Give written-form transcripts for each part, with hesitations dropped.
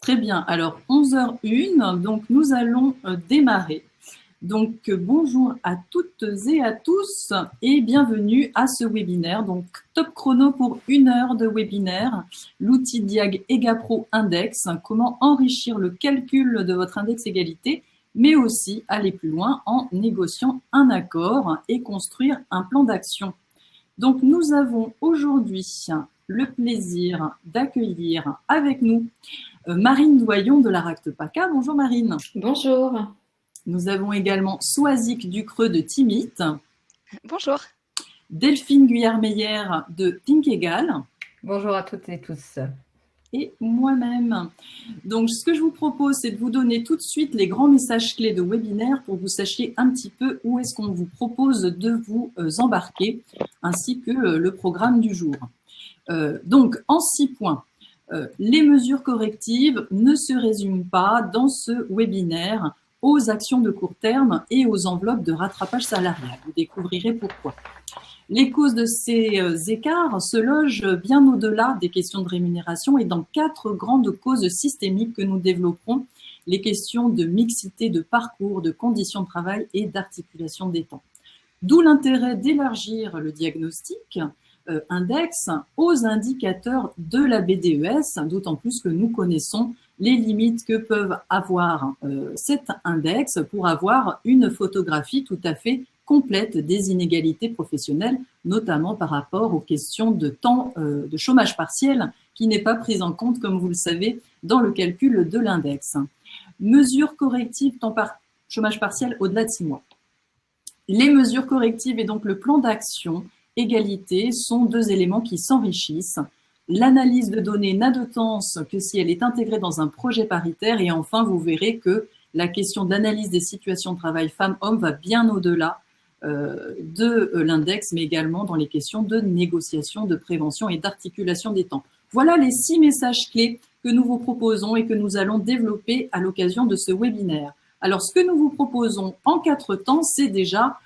Très bien, alors 11h01, donc nous allons démarrer. Donc bonjour à toutes et à tous et bienvenue à ce webinaire. Donc top chrono pour 1 heure de webinaire, l'outil Diag EgaPro Index, comment enrichir le calcul de votre index égalité, mais aussi aller plus loin en négociant un accord et construire un plan d'action. Donc nous avons aujourd'hui le plaisir d'accueillir avec nous Marine Doyon de la RACT PACA. Bonjour Marine. Bonjour. Nous avons également Soazic Ducreux de Timit. Bonjour. Delphine Guyard-Meyer de Pink Egal. Bonjour à toutes et tous. Et moi-même. Donc, ce que je vous propose, c'est de vous donner tout de suite les grands messages clés de webinaire pour que vous sachiez un petit peu où est-ce qu'on vous propose de vous embarquer, ainsi que le programme du jour. Donc, en 6 points. Les mesures correctives ne se résument pas dans ce webinaire aux actions de court terme et aux enveloppes de rattrapage salarial. Vous découvrirez pourquoi. Les causes de ces écarts se logent bien au-delà des questions de rémunération et dans 4 grandes causes systémiques que nous développerons, les questions de mixité de parcours, de conditions de travail et d'articulation des temps. D'où l'intérêt d'élargir le diagnostic index aux indicateurs de la BDES, d'autant plus que nous connaissons les limites que peuvent avoir cet index pour avoir une photographie tout à fait complète des inégalités professionnelles, notamment par rapport aux questions de temps de chômage partiel qui n'est pas prise en compte, comme vous le savez, dans le calcul de l'index. Mesures correctives temps par chômage partiel au-delà de 6 mois. Les mesures correctives et donc le plan d'action égalité sont 2 éléments qui s'enrichissent. L'analyse de données n'a de sens que si elle est intégrée dans un projet paritaire. Et enfin, vous verrez que la question de l'analyse des situations de travail femmes-hommes va bien au-delà de l'index, mais également dans les questions de négociation, de prévention et d'articulation des temps. Voilà les 6 messages clés que nous vous proposons et que nous allons développer à l'occasion de ce webinaire. Alors, ce que nous vous proposons en 4 temps, c'est déjà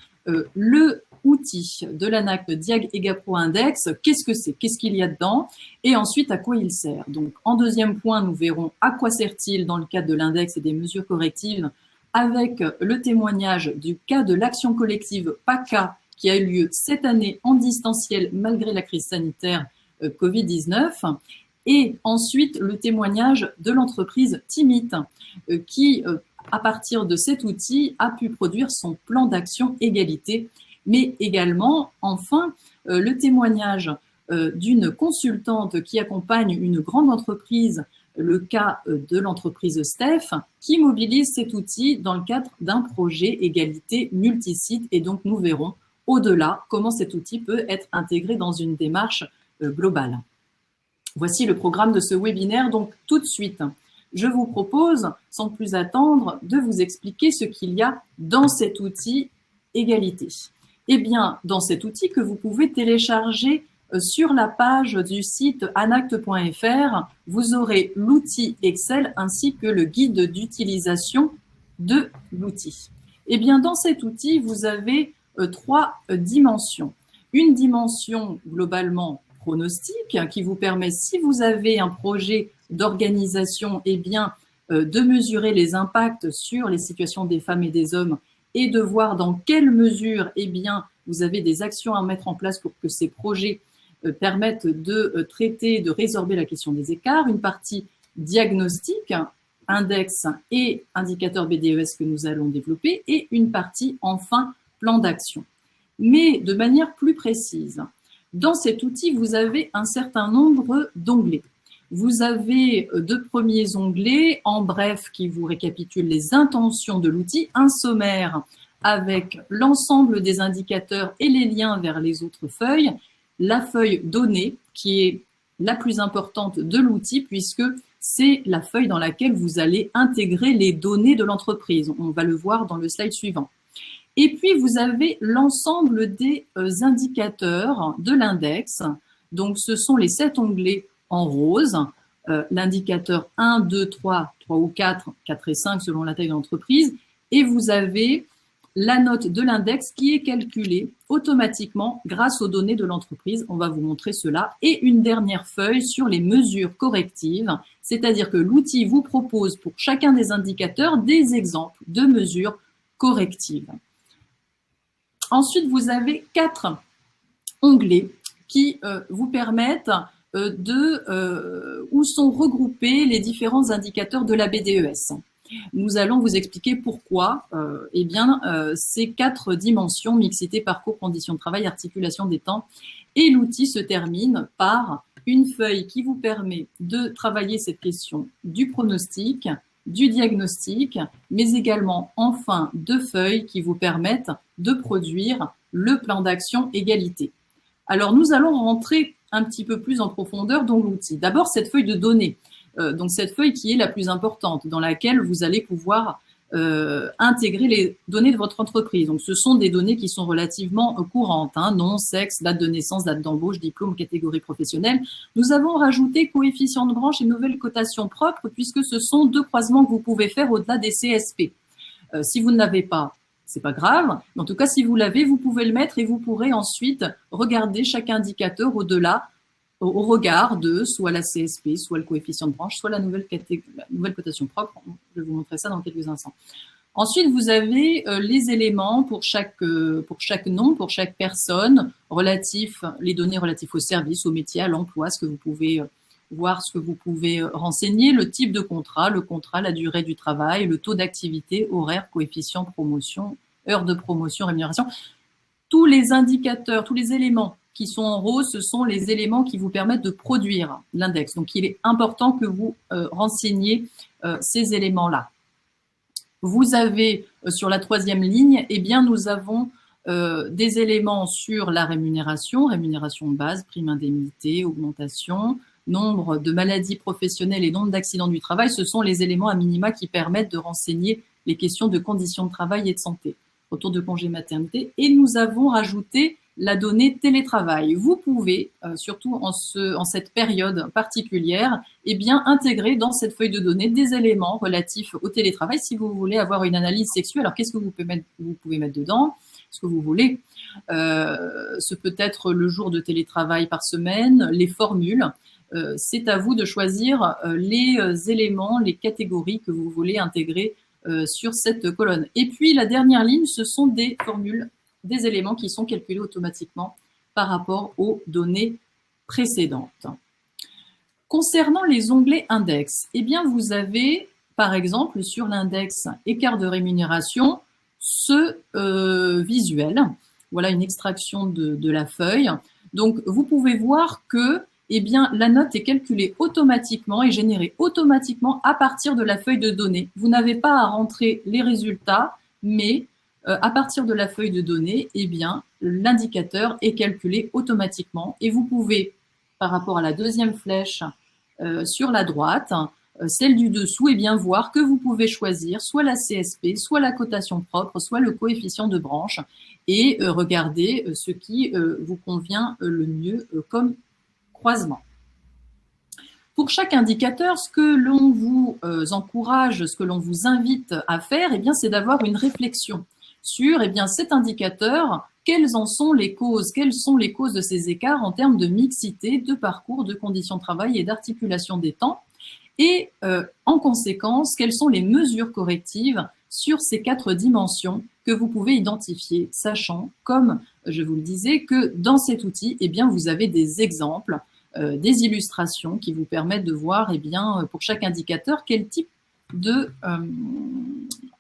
le outil de l'ANACT Diag EgaPro Index. Qu'est-ce que c'est? Qu'est-ce qu'il y a dedans? Et ensuite, à quoi il sert? Donc, en deuxième point, nous verrons à quoi sert-il dans le cadre de l'index et des mesures correctives avec le témoignage du cas de l'action collective PACA qui a eu lieu cette année en distanciel malgré la crise sanitaire Covid-19. Et ensuite, le témoignage de l'entreprise Timit qui, à partir de cet outil, a pu produire son plan d'action égalité, mais également, enfin, le témoignage d'une consultante qui accompagne une grande entreprise, le cas de l'entreprise Steph, qui mobilise cet outil dans le cadre d'un projet égalité multisite. Et donc, nous verrons au-delà comment cet outil peut être intégré dans une démarche globale. Voici le programme de ce webinaire. Donc, tout de suite, je vous propose, sans plus attendre, de vous expliquer ce qu'il y a dans cet outil égalité. Eh bien, dans cet outil que vous pouvez télécharger sur la page du site anact.fr, vous aurez l'outil Excel ainsi que le guide d'utilisation de l'outil. Eh bien, dans cet outil, vous avez 3 dimensions. Une dimension globalement pronostic qui vous permet, si vous avez un projet d'organisation, eh bien, de mesurer les impacts sur les situations des femmes et des hommes et de voir dans quelle mesure, eh bien, vous avez des actions à mettre en place pour que ces projets permettent de traiter, de résorber la question des écarts. Une partie diagnostic, index et indicateur BDES que nous allons développer, et une partie, enfin, plan d'action. Mais de manière plus précise, dans cet outil, vous avez un certain nombre d'onglets. Vous avez 2 premiers onglets, en bref, qui vous récapitulent les intentions de l'outil, un sommaire avec l'ensemble des indicateurs et les liens vers les autres feuilles, la feuille données, qui est la plus importante de l'outil, puisque c'est la feuille dans laquelle vous allez intégrer les données de l'entreprise. On va le voir dans le slide suivant. Et puis, vous avez l'ensemble des indicateurs de l'index. Donc, ce sont les 7 onglets en rose, l'indicateur 1, 2, 3, 3 ou 4, 4 et 5 selon la taille de l'entreprise. Et vous avez la note de l'index qui est calculée automatiquement grâce aux données de l'entreprise. On va vous montrer cela. Et une dernière feuille sur les mesures correctives, c'est-à-dire que l'outil vous propose pour chacun des indicateurs des exemples de mesures correctives. Ensuite, vous avez 4 onglets qui vous permettent où sont regroupés les différents indicateurs de la BDES. Nous allons vous expliquer pourquoi ces 4 dimensions, mixité, parcours, conditions de travail, articulation des temps, et l'outil se termine par une feuille qui vous permet de travailler cette question du pronostic, du diagnostic, mais également enfin 2 feuilles qui vous permettent de produire le plan d'action égalité. Alors nous allons rentrer un petit peu plus en profondeur dans l'outil. D'abord cette feuille de données. Donc cette feuille qui est la plus importante, dans laquelle vous allez pouvoir intégrer les données de votre entreprise. Donc ce sont des données qui sont relativement courantes, hein, nom, sexe, date de naissance, date d'embauche, diplôme, catégorie professionnelle. Nous avons rajouté coefficient de branche et nouvelle cotation propre, puisque ce sont 2 croisements que vous pouvez faire au-delà des CSP. Si vous ne l'avez pas, c'est pas grave. Mais en tout cas, si vous l'avez, vous pouvez le mettre et vous pourrez ensuite regarder chaque indicateur au-delà, au regard de soit la CSP, soit le coefficient de branche, soit la nouvelle cotation propre. Je vais vous montrer ça dans quelques instants. Ensuite, vous avez les éléments pour chaque nom, pour chaque personne, les données relatives au service, au métier, à l'emploi, ce que vous pouvez voir, ce que vous pouvez renseigner, le type de contrat, la durée du travail, le taux d'activité, horaire, coefficient, promotion, heure de promotion, rémunération. Tous les indicateurs, tous les éléments qui sont en rose, ce sont les éléments qui vous permettent de produire l'index. Donc, il est important que vous renseigniez ces éléments-là. Vous avez sur la 3e ligne, nous avons des éléments sur la rémunération de base, prime indemnité, augmentation, nombre de maladies professionnelles et nombre d'accidents du travail. Ce sont les éléments à minima qui permettent de renseigner les questions de conditions de travail et de santé, autour de congé maternité. Et nous avons rajouté la donnée télétravail. Vous pouvez, surtout en cette période particulière, intégrer dans cette feuille de données des éléments relatifs au télétravail si vous voulez avoir une analyse sexuelle. Alors, qu'est-ce que vous pouvez mettre dedans? Ce que vous voulez. Ce peut être le jour de télétravail par semaine, les formules. C'est à vous de choisir les éléments, les catégories que vous voulez intégrer sur cette colonne. Et puis, la dernière ligne, ce sont des formules, des éléments qui sont calculés automatiquement par rapport aux données précédentes. Concernant les onglets index, vous avez, par exemple, sur l'index écart de rémunération, ce visuel. Voilà une extraction de la feuille. Donc, vous pouvez voir que la note est calculée automatiquement et générée automatiquement à partir de la feuille de données. Vous n'avez pas à rentrer les résultats, mais à partir de la feuille de données, l'indicateur est calculé automatiquement et vous pouvez, par rapport à la 2e flèche sur la droite, celle du dessous, voir que vous pouvez choisir soit la CSP, soit la cotation propre, soit le coefficient de branche et regarder ce qui vous convient le mieux comme croisement. Pour chaque indicateur, ce que l'on vous encourage, ce que l'on vous invite à faire, c'est d'avoir une réflexion sur cet indicateur, quelles sont les causes de ces écarts en termes de mixité, de parcours, de conditions de travail et d'articulation des temps. Et en conséquence, quelles sont les mesures correctives sur ces 4 dimensions que vous pouvez identifier, sachant, comme je vous le disais, que dans cet outil, vous avez des exemples, des illustrations qui vous permettent de voir, pour chaque indicateur, quel type de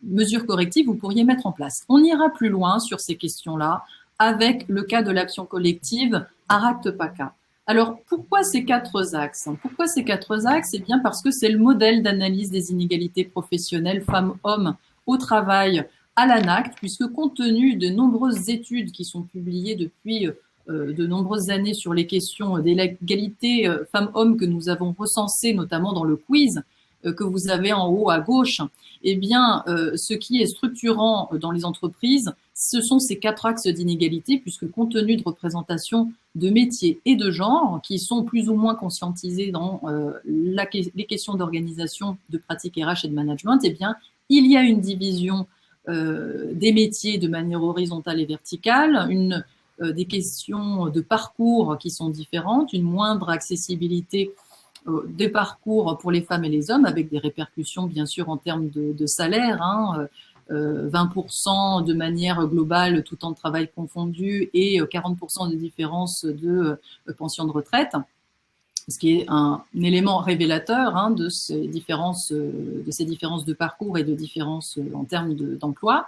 mesures correctives vous pourriez mettre en place. On ira plus loin sur ces questions-là avec le cas de l'action collective ARACT-PACA. Alors, pourquoi ces 4 axes? Pourquoi ces 4 axes? Parce que c'est le modèle d'analyse des inégalités professionnelles femmes-hommes au travail à l'ANACT, puisque compte tenu de nombreuses études qui sont publiées depuis de nombreuses années sur les questions d'égalité femmes-hommes que nous avons recensées, notamment dans le quiz que vous avez en haut à gauche, ce qui est structurant dans les entreprises, ce sont ces 4 axes d'inégalité, puisque compte tenu de représentation de métiers et de genre, qui sont plus ou moins conscientisés dans les questions d'organisation, de pratique RH et de management, il y a une division des métiers de manière horizontale et verticale, des questions de parcours qui sont différentes, une moindre accessibilité des parcours pour les femmes et les hommes, avec des répercussions bien sûr en termes de salaire, 20% de manière globale, tout temps de travail confondu, et 40% de différence de pension de retraite, ce qui est un élément révélateur de ces différences de parcours et de différences en termes d'emploi.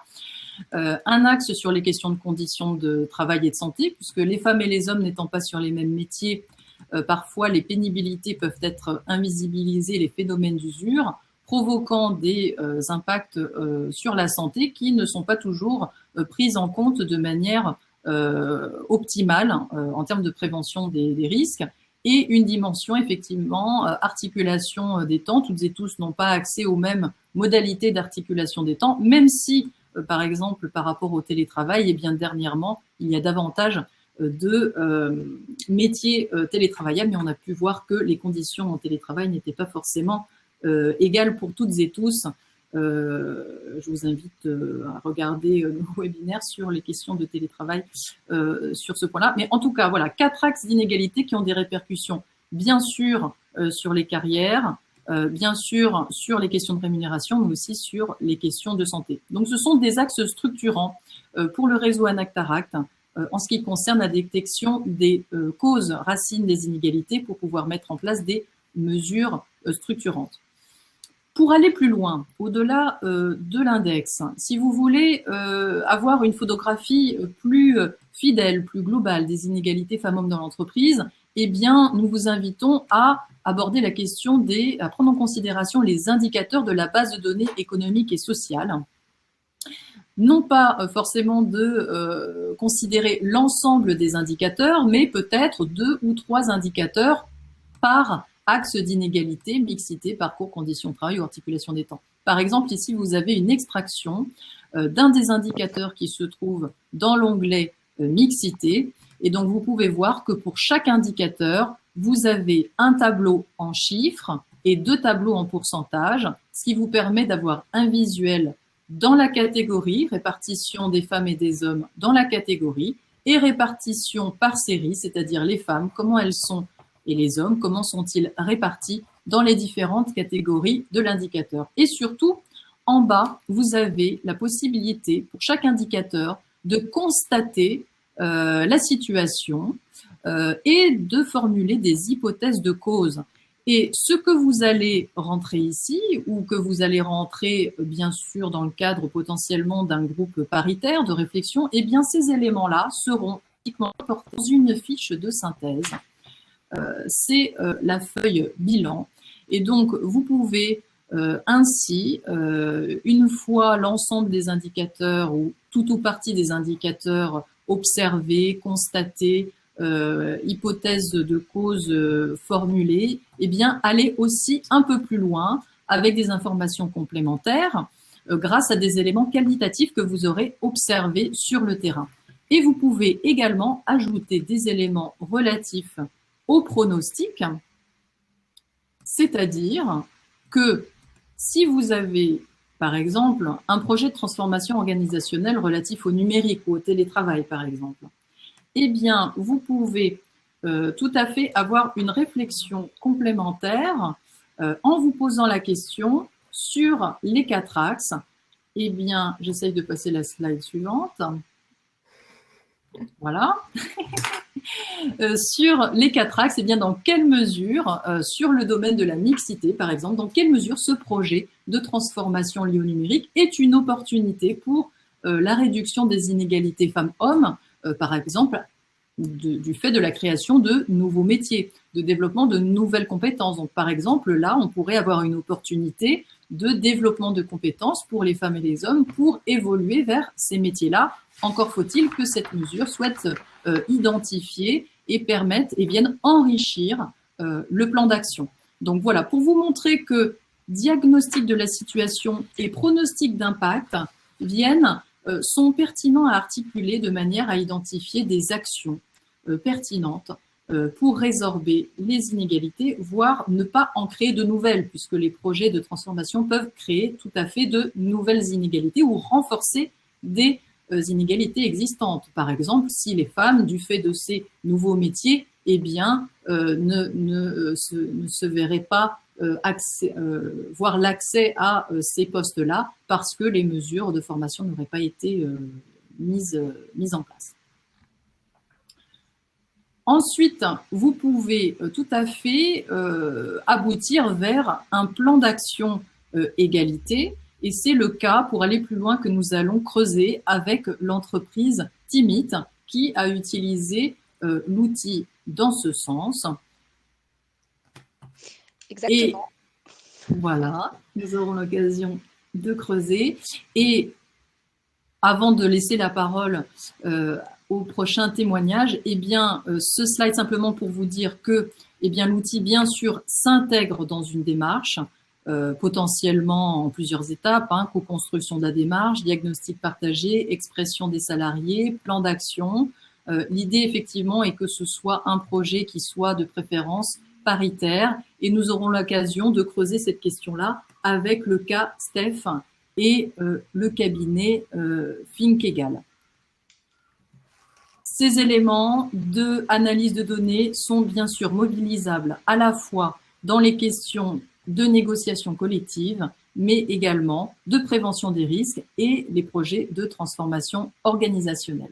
Un axe sur les questions de conditions de travail et de santé, puisque les femmes et les hommes n'étant pas sur les mêmes métiers, parfois les pénibilités peuvent être invisibilisées, les phénomènes d'usure, provoquant des impacts sur la santé qui ne sont pas toujours pris en compte de manière optimale en termes de prévention des risques. Et une dimension, effectivement, articulation des temps. Toutes et tous n'ont pas accès aux mêmes modalités d'articulation des temps, même si, par exemple, par rapport au télétravail, bien dernièrement, il y a davantage de métiers télétravaillables, mais on a pu voir que les conditions en télétravail n'étaient pas forcément égales pour toutes et tous. Je vous invite à regarder nos webinaires sur les questions de télétravail sur ce point-là. Mais en tout cas, voilà, 4 axes d'inégalité qui ont des répercussions, bien sûr, sur les carrières, bien sûr, sur les questions de rémunération, mais aussi sur les questions de santé. Donc, ce sont des axes structurants pour le réseau Anactaract en ce qui concerne la détection des causes racines des inégalités pour pouvoir mettre en place des mesures structurantes. Pour aller plus loin, au-delà de l'index, si vous voulez avoir une photographie plus fidèle, plus globale des inégalités femmes-hommes dans l'entreprise, eh bien, nous vous invitons à aborder la question à prendre en considération les indicateurs de la base de données économique et sociale. Non pas forcément de considérer l'ensemble des indicateurs, mais peut-être 2 ou 3 indicateurs par axe d'inégalité, mixité, parcours, conditions de travail ou articulation des temps. Par exemple, ici, vous avez une extraction d'un des indicateurs qui se trouve dans l'onglet mixité. Et donc, vous pouvez voir que pour chaque indicateur, vous avez un tableau en chiffres et 2 tableaux en pourcentage, ce qui vous permet d'avoir un visuel dans la catégorie, répartition des femmes et des hommes dans la catégorie, et répartition par série, c'est-à-dire les femmes, comment elles sont, et les hommes, comment sont-ils répartis dans les différentes catégories de l'indicateur. Et surtout, en bas, vous avez la possibilité, pour chaque indicateur, de constater la situation et de formuler des hypothèses de cause. Et ce que vous allez rentrer ici, ou que vous allez rentrer, bien sûr, dans le cadre potentiellement d'un groupe paritaire de réflexion, eh bien, ces éléments-là seront portés dans une fiche de synthèse. C'est la feuille bilan. Et donc, vous pouvez ainsi, une fois l'ensemble des indicateurs ou tout ou partie des indicateurs observés, constatés, hypothèse de cause formulée, eh bien, aller aussi un peu plus loin avec des informations complémentaires grâce à des éléments qualitatifs que vous aurez observés sur le terrain. Et vous pouvez également ajouter des éléments relatifs au pronostic, c'est-à-dire que si vous avez, par exemple, un projet de transformation organisationnelle relatif au numérique ou au télétravail, par exemple, eh bien, vous pouvez tout à fait avoir une réflexion complémentaire en vous posant la question sur les 4 axes. Eh bien, j'essaye de passer la slide suivante. Voilà. Sur les 4 axes, eh bien, dans quelle mesure, sur le domaine de la mixité, par exemple, dans quelle mesure ce projet de transformation lié au numérique est une opportunité pour la réduction des inégalités femmes-hommes, par exemple, du fait de la création de nouveaux métiers, de développement de nouvelles compétences. Donc, par exemple, là, on pourrait avoir une opportunité de développement de compétences pour les femmes et les hommes pour évoluer vers ces métiers-là. Encore faut-il que cette mesure soit identifiée et permette et vienne enrichir le plan d'action. Donc voilà, pour vous montrer que diagnostic de la situation et pronostic d'impact sont pertinents à articuler de manière à identifier des actions pertinentes pour résorber les inégalités, voire ne pas en créer de nouvelles, puisque les projets de transformation peuvent créer tout à fait de nouvelles inégalités ou renforcer des inégalités existantes. Par exemple, si les femmes, du fait de ces nouveaux métiers, eh bien, ne se verraient pas voir l'accès à ces postes-là parce que les mesures de formation n'auraient pas été mises en place. Ensuite, vous pouvez tout à fait aboutir vers un plan d'action égalité, et c'est le cas pour aller plus loin que nous allons creuser avec l'entreprise Timit qui a utilisé l'outil dans ce sens. Exactement. Et voilà, nous aurons l'occasion de creuser. Et avant de laisser la parole au prochain témoignage, eh bien, ce slide simplement pour vous dire que eh bien, l'outil, bien sûr, s'intègre dans une démarche, potentiellement en plusieurs étapes, co-construction de la démarche, diagnostic partagé, expression des salariés, plan d'action. L'idée, effectivement, est que ce soit un projet qui soit de préférence paritaire, et nous aurons l'occasion de creuser cette question-là avec le cas Steph et le cabinet Finkegal. Ces éléments d'analyse de données sont bien sûr mobilisables à la fois dans les questions de négociation collective, mais également de prévention des risques et les projets de transformation organisationnelle.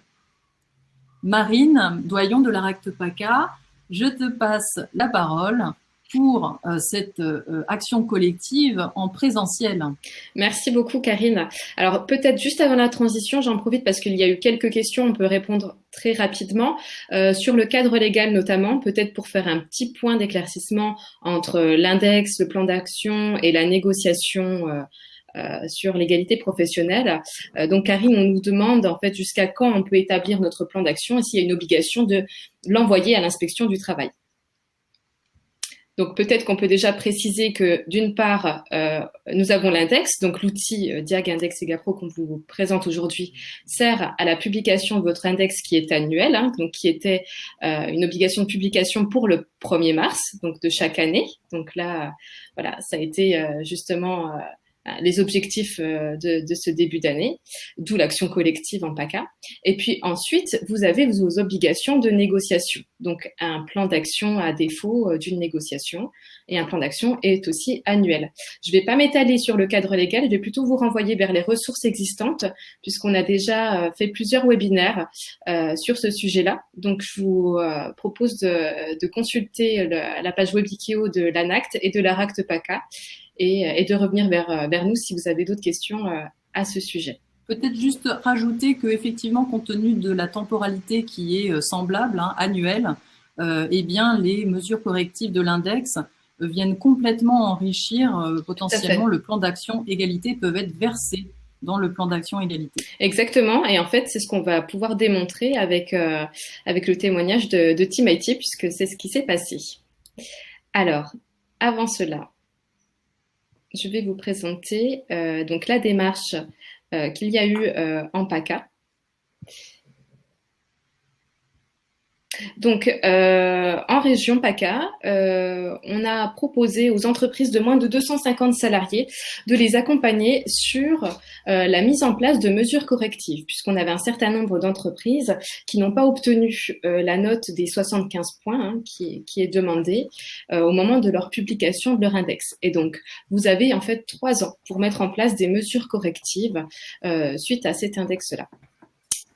Marine, doyen de la RACT PACA, je te passe la parole pour cette action collective en présentiel. Merci beaucoup, Karine. Alors, peut-être juste avant la transition, j'en profite parce qu'il y a eu quelques questions, on peut répondre très rapidement. Sur le cadre légal notamment, peut-être pour faire un petit point d'éclaircissement entre l'index, le plan d'action et la négociation sur l'égalité professionnelle. Donc, Karine, on nous demande en fait jusqu'à quand on peut établir notre plan d'action et s'il y a une obligation de l'envoyer à l'inspection du travail. Donc, peut-être qu'on peut déjà préciser que, d'une part, nous avons l'index, donc l'outil Diag Index EGAPRO qu'on vous présente aujourd'hui sert à la publication de votre index qui est annuel, donc qui était une obligation de publication pour le 1er mars, donc de chaque année. Donc là, voilà, ça a été justement les objectifs de ce début d'année, d'où l'action collective en PACA. Et puis ensuite, vous avez vos obligations de négociation. Donc, un plan d'action à défaut d'une négociation et un plan d'action est aussi annuel. Je ne vais pas m'étaler sur le cadre légal, je vais plutôt vous renvoyer vers les ressources existantes puisqu'on a déjà fait plusieurs webinaires sur ce sujet-là. Donc, je vous propose de consulter la page Webikio de l'ANACT et de la RACT PACA et de revenir vers nous si vous avez d'autres questions à ce sujet. Peut-être juste rajouter que effectivement, compte tenu de la temporalité qui est semblable, annuelle, eh bien, les mesures correctives de l'index viennent complètement enrichir potentiellement le plan d'action égalité, peuvent être versés dans le plan d'action égalité. Exactement, et en fait, c'est ce qu'on va pouvoir démontrer avec le témoignage de Team IT, puisque c'est ce qui s'est passé. Alors, avant cela, je vais vous présenter donc la démarche qu'il y a eu en PACA. Donc, en région PACA, on a proposé aux entreprises de moins de 250 salariés de les accompagner sur la mise en place de mesures correctives, puisqu'on avait un certain nombre d'entreprises qui n'ont pas obtenu la note des 75 points qui est demandée au moment de leur publication de leur index. Et donc, vous avez en fait 3 ans pour mettre en place des mesures correctives suite à cet index-là.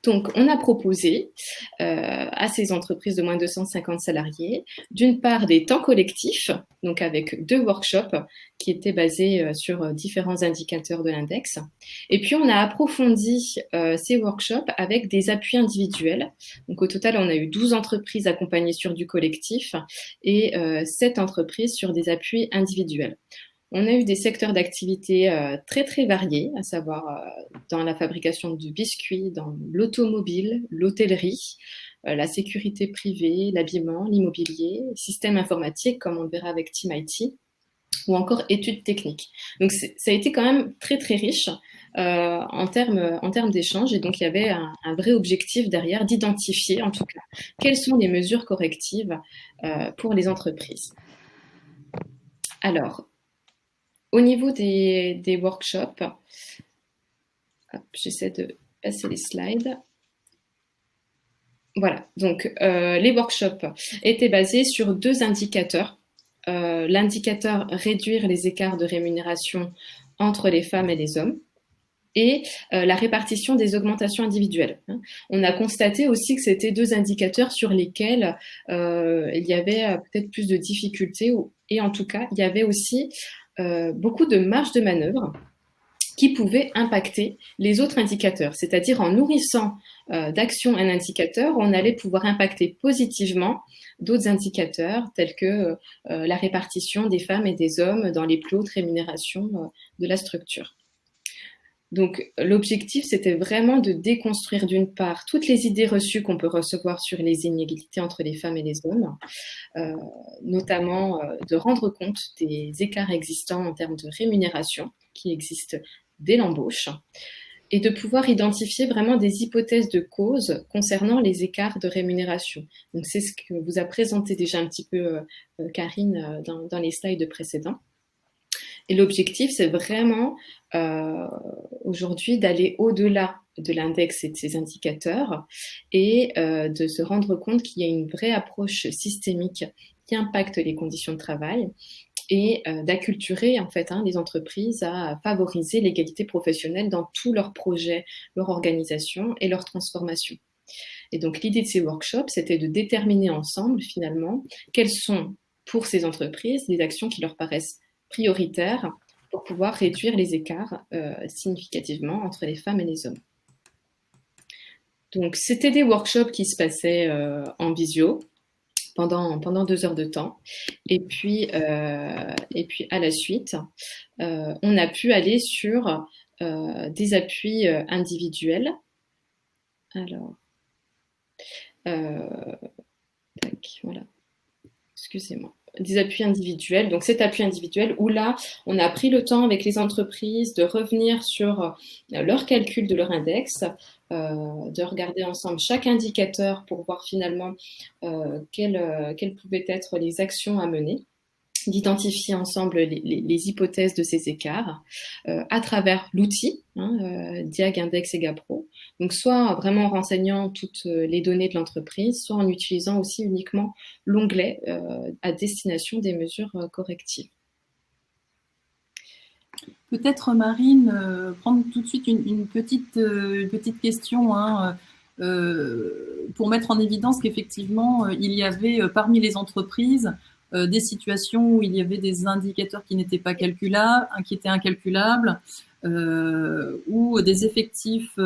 Donc, on a proposé à ces entreprises de moins de 250 salariés, d'une part des temps collectifs, donc avec 2 workshops qui étaient basés sur différents indicateurs de l'index. Et puis, on a approfondi ces workshops avec des appuis individuels. Donc, au total, on a eu 12 entreprises accompagnées sur du collectif et 7 entreprises sur des appuis individuels. On a eu des secteurs d'activité très très variés, à savoir dans la fabrication de biscuits, dans l'automobile, l'hôtellerie, la sécurité privée, l'habillement, l'immobilier, système informatique, comme on le verra avec Team IT. ou encore études techniques. Donc ça a été quand même très très riche en termes d'échanges, et donc il y avait un vrai objectif derrière d'identifier en tout cas quelles sont les mesures correctives pour les entreprises. Alors, au niveau des workshops, j'essaie de passer les slides. Voilà, donc les workshops étaient basés sur 2 indicateurs. L'indicateur réduire les écarts de rémunération entre les femmes et les hommes, et la répartition des augmentations individuelles. On a constaté aussi que c'était 2 indicateurs sur lesquels il y avait peut-être plus de difficultés, et en tout cas, il y avait aussi beaucoup de marge de manœuvre qui pouvaient impacter les autres indicateurs. C'est-à-dire en nourrissant d'action un indicateur, on allait pouvoir impacter positivement d'autres indicateurs tels que la répartition des femmes et des hommes dans les plus hautes rémunérations de la structure. Donc l'objectif, c'était vraiment de déconstruire d'une part toutes les idées reçues qu'on peut recevoir sur les inégalités entre les femmes et les hommes, notamment de rendre compte des écarts existants en termes de rémunération qui existent dès l'embauche, et de pouvoir identifier vraiment des hypothèses de cause concernant les écarts de rémunération. Donc c'est ce que vous a présenté déjà un petit peu Karine dans les slides précédents. Et l'objectif, c'est vraiment aujourd'hui d'aller au-delà de l'index et de ces indicateurs, et de se rendre compte qu'il y a une vraie approche systémique qui impacte les conditions de travail, et d'acculturer en fait les entreprises à favoriser l'égalité professionnelle dans tous leurs projets, leur organisation et leur transformation. Et donc l'idée de ces workshops, c'était de déterminer ensemble finalement quelles sont pour ces entreprises les actions qui leur paraissent prioritaires pour pouvoir réduire les écarts significativement entre les femmes et les hommes. Donc c'était des workshops qui se passaient en visio pendant 2 heures de temps, et puis à la suite on a pu aller sur des appuis individuels. Alors voilà, excusez-moi, des appuis individuels. Donc cet appui individuel où là, on a pris le temps avec les entreprises de revenir sur leur calcul de leur index, de regarder ensemble chaque indicateur pour voir finalement quelles pouvaient être les actions à mener, d'identifier ensemble les hypothèses de ces écarts à travers l'outil Diag, Index et Gapro. Donc soit vraiment en renseignant toutes les données de l'entreprise, soit en utilisant aussi uniquement l'onglet à destination des mesures correctives. Peut-être Marine, prendre tout de suite une petite question pour mettre en évidence qu'effectivement il y avait parmi les entreprises des situations où il y avait des indicateurs qui n'étaient pas calculables, qui étaient incalculables, ou des effectifs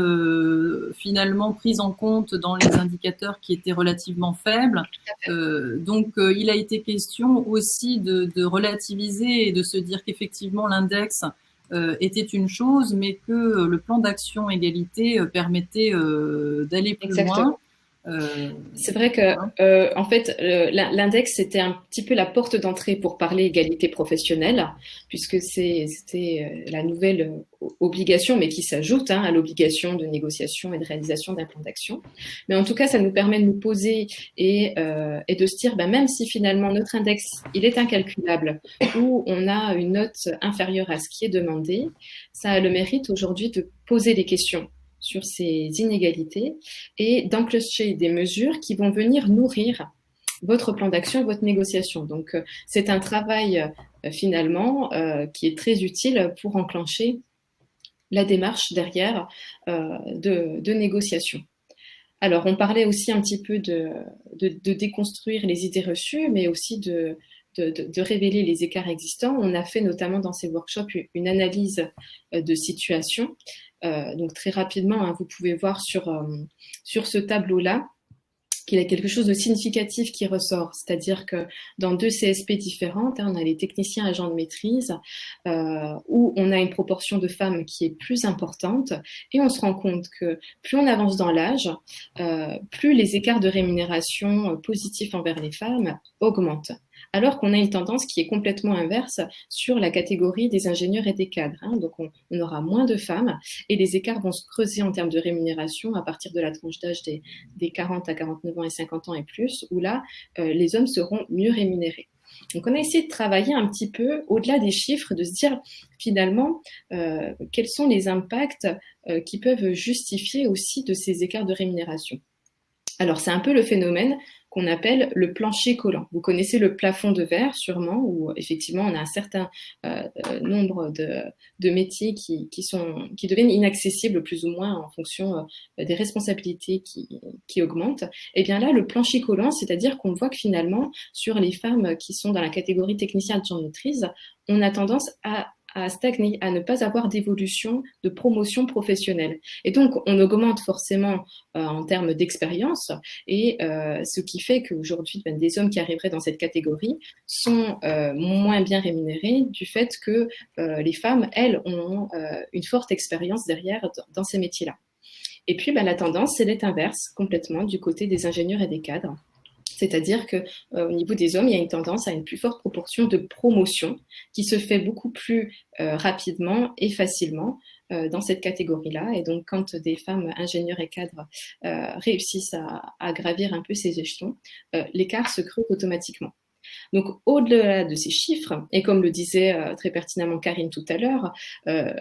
finalement pris en compte dans les indicateurs qui étaient relativement faibles. Donc il a été question aussi de relativiser et de se dire qu'effectivement l'index était une chose, mais que le plan d'action égalité permettait d'aller plus loin. C'est vrai que en fait l'index c'était un petit peu la porte d'entrée pour parler égalité professionnelle, puisque c'était la nouvelle obligation, mais qui s'ajoute à l'obligation de négociation et de réalisation d'un plan d'action. Mais en tout cas, ça nous permet de nous poser et de se dire, même si finalement notre index il est incalculable ou on a une note inférieure à ce qui est demandé, ça a le mérite aujourd'hui de poser des questions sur ces inégalités et d'enclencher des mesures qui vont venir nourrir votre plan d'action et votre négociation. Donc, c'est un travail finalement qui est très utile pour enclencher la démarche derrière de négociation. Alors, on parlait aussi un petit peu de déconstruire les idées reçues, mais aussi de révéler les écarts existants. On a fait notamment dans ces workshops une analyse de situation. Donc très rapidement, vous pouvez voir sur ce tableau-là qu'il y a quelque chose de significatif qui ressort. C'est-à-dire que dans 2 CSP différentes, on a les techniciens agents de maîtrise, où on a une proportion de femmes qui est plus importante, et on se rend compte que plus on avance dans l'âge, plus les écarts de rémunération positifs envers les femmes augmentent. alors qu'on a une tendance qui est complètement inverse sur la catégorie des ingénieurs et des cadres, hein. Donc on aura moins de femmes et les écarts vont se creuser en termes de rémunération à partir de la tranche d'âge des 40 à 49 ans et 50 ans et plus, où là, les hommes seront mieux rémunérés. Donc on a essayé de travailler un petit peu au-delà des chiffres, de se dire finalement quels sont les impacts qui peuvent justifier aussi de ces écarts de rémunération. Alors c'est un peu le phénomène qu'on appelle le plancher collant. Vous connaissez le plafond de verre sûrement, où effectivement on a un certain nombre de métiers qui deviennent inaccessibles plus ou moins en fonction des responsabilités qui augmentent. Et bien là, le plancher collant, c'est-à-dire qu'on voit que finalement, sur les femmes qui sont dans la catégorie technicien de maîtrise, on a tendance à stagner, à ne pas avoir d'évolution, de promotion professionnelle. Et donc, on augmente forcément en termes d'expérience, et ce qui fait qu'aujourd'hui, des hommes qui arriveraient dans cette catégorie sont moins bien rémunérés du fait que les femmes, elles, ont une forte expérience derrière dans ces métiers-là. Et puis, la tendance, elle est inverse complètement du côté des ingénieurs et des cadres. C'est-à-dire qu'au niveau des hommes, il y a une tendance à une plus forte proportion de promotion qui se fait beaucoup plus rapidement et facilement dans cette catégorie-là. Et donc, quand des femmes ingénieurs et cadres réussissent à gravir un peu ces échelons, l'écart se creuse automatiquement. Donc, au-delà de ces chiffres, et comme le disait très pertinemment Karine tout à l'heure,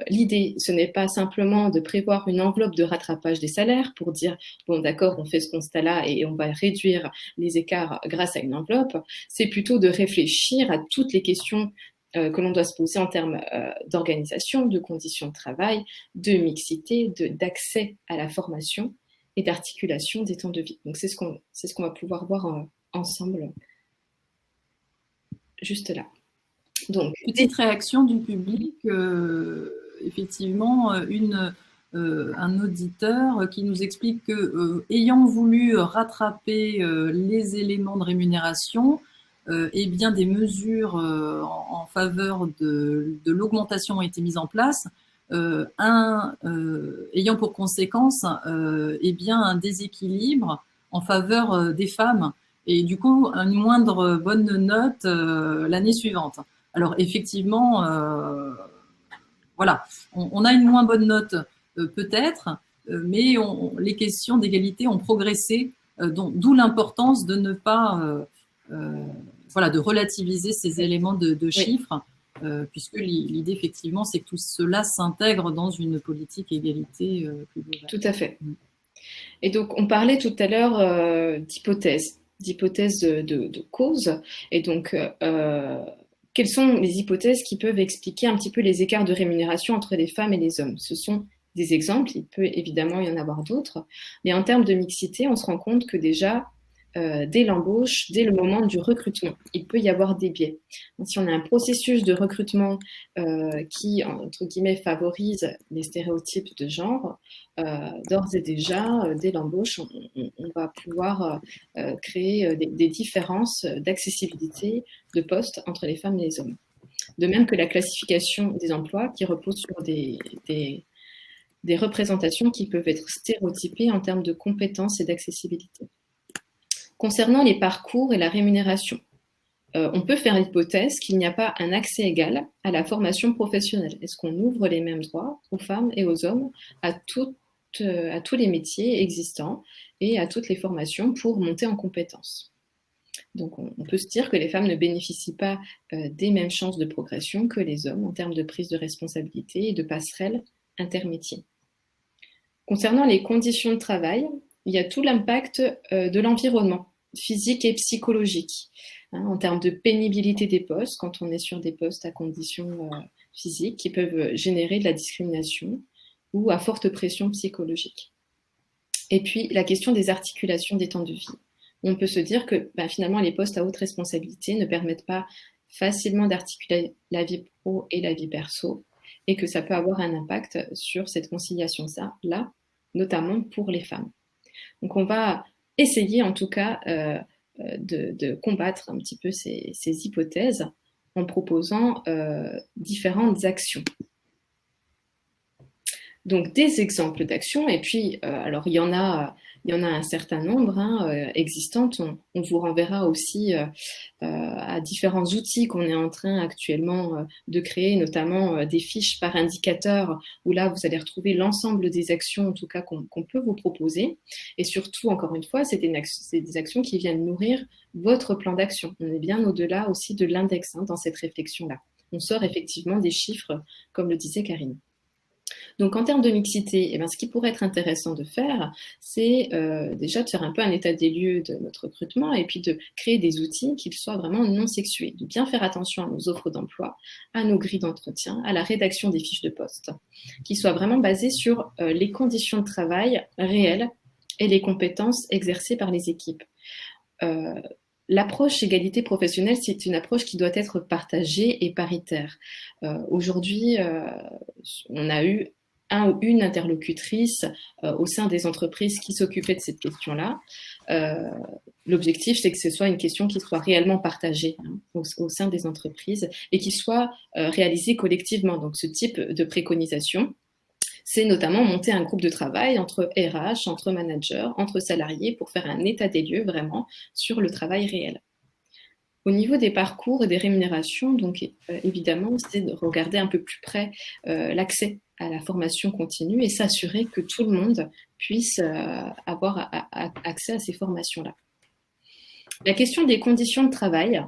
l'idée, ce n'est pas simplement de prévoir une enveloppe de rattrapage des salaires pour dire, bon, d'accord, on fait ce constat-là et on va réduire les écarts grâce à une enveloppe, c'est plutôt de réfléchir à toutes les questions que l'on doit se poser en termes d'organisation, de conditions de travail, de mixité, d'accès à la formation et d'articulation des temps de vie. Donc, c'est ce qu'on va pouvoir voir ensemble juste là. Donc, petite réaction du public, effectivement, un auditeur qui nous explique que, ayant voulu rattraper les éléments de rémunération, eh bien des mesures en faveur de l'augmentation ont été mises en place, ayant pour conséquence eh bien un déséquilibre en faveur des femmes et du coup une moindre bonne note l'année suivante. Alors effectivement, voilà, on a une moins bonne note peut-être, mais les questions d'égalité ont progressé, d'où l'importance de ne pas, voilà, de relativiser ces éléments de chiffres, puisque l'idée effectivement, c'est que tout cela s'intègre dans une politique égalité plus globale. Tout à fait. Et donc, on parlait tout à l'heure d'hypothèses de causes. Et donc, quelles sont les hypothèses qui peuvent expliquer un petit peu les écarts de rémunération entre les femmes et les hommes? Ce sont des exemples, il peut évidemment y en avoir d'autres, mais en termes de mixité, on se rend compte que déjà, dès l'embauche, dès le moment du recrutement, il peut y avoir des biais. Donc, si on a un processus de recrutement qui, entre guillemets, favorise les stéréotypes de genre, d'ores et déjà, dès l'embauche, on va pouvoir créer des différences d'accessibilité de postes entre les femmes et les hommes. De même que la classification des emplois qui repose sur des représentations qui peuvent être stéréotypées en termes de compétences et d'accessibilité. Concernant les parcours et la rémunération, on peut faire l'hypothèse qu'il n'y a pas un accès égal à la formation professionnelle. Est-ce qu'on ouvre les mêmes droits aux femmes et aux hommes à tous les métiers existants et à toutes les formations pour monter en compétences? Donc on peut se dire que les femmes ne bénéficient pas des mêmes chances de progression que les hommes en termes de prise de responsabilité et de passerelles intermétiers. Concernant les conditions de travail, il y a tout l'impact de l'environnement physique et psychologique, hein, en termes de pénibilité des postes, quand on est sur des postes à conditions physiques qui peuvent générer de la discrimination ou à forte pression psychologique. Et puis la question des articulations des temps de vie. On peut se dire que finalement les postes à haute responsabilité ne permettent pas facilement d'articuler la vie pro et la vie perso, et que ça peut avoir un impact sur cette conciliation-là, notamment pour les femmes. Donc on va essayer en tout cas de combattre un petit peu ces hypothèses en proposant différentes actions. Donc des exemples d'actions, et puis alors il y en a un certain nombre existantes. On vous renverra aussi à différents outils qu'on est en train actuellement de créer, notamment des fiches par indicateur, où là vous allez retrouver l'ensemble des actions en tout cas qu'on peut vous proposer. Et surtout, encore une fois, c'est des actions qui viennent nourrir votre plan d'action. On est bien au-delà aussi de l'index dans cette réflexion-là. On sort effectivement des chiffres, comme le disait Karine. Donc en termes de mixité, ce qui pourrait être intéressant de faire, c'est déjà de faire un peu un état des lieux de notre recrutement et puis de créer des outils qui soient vraiment non sexués, de bien faire attention à nos offres d'emploi, à nos grilles d'entretien, à la rédaction des fiches de poste, qui soient vraiment basées sur les conditions de travail réelles et les compétences exercées par les équipes. L'approche égalité professionnelle, c'est une approche qui doit être partagée et paritaire. Aujourd'hui, on a eu un ou une interlocutrice au sein des entreprises qui s'occupait de cette question-là. L'objectif, c'est que ce soit une question qui soit réellement partagée au sein des entreprises et qui soit réalisée collectivement. Donc, ce type de préconisation, c'est notamment monter un groupe de travail entre RH, entre managers, entre salariés pour faire un état des lieux vraiment sur le travail réel. Au niveau des parcours et des rémunérations, donc évidemment, c'est de regarder un peu plus près l'accès à la formation continue et s'assurer que tout le monde puisse avoir accès à ces formations-là. La question des conditions de travail,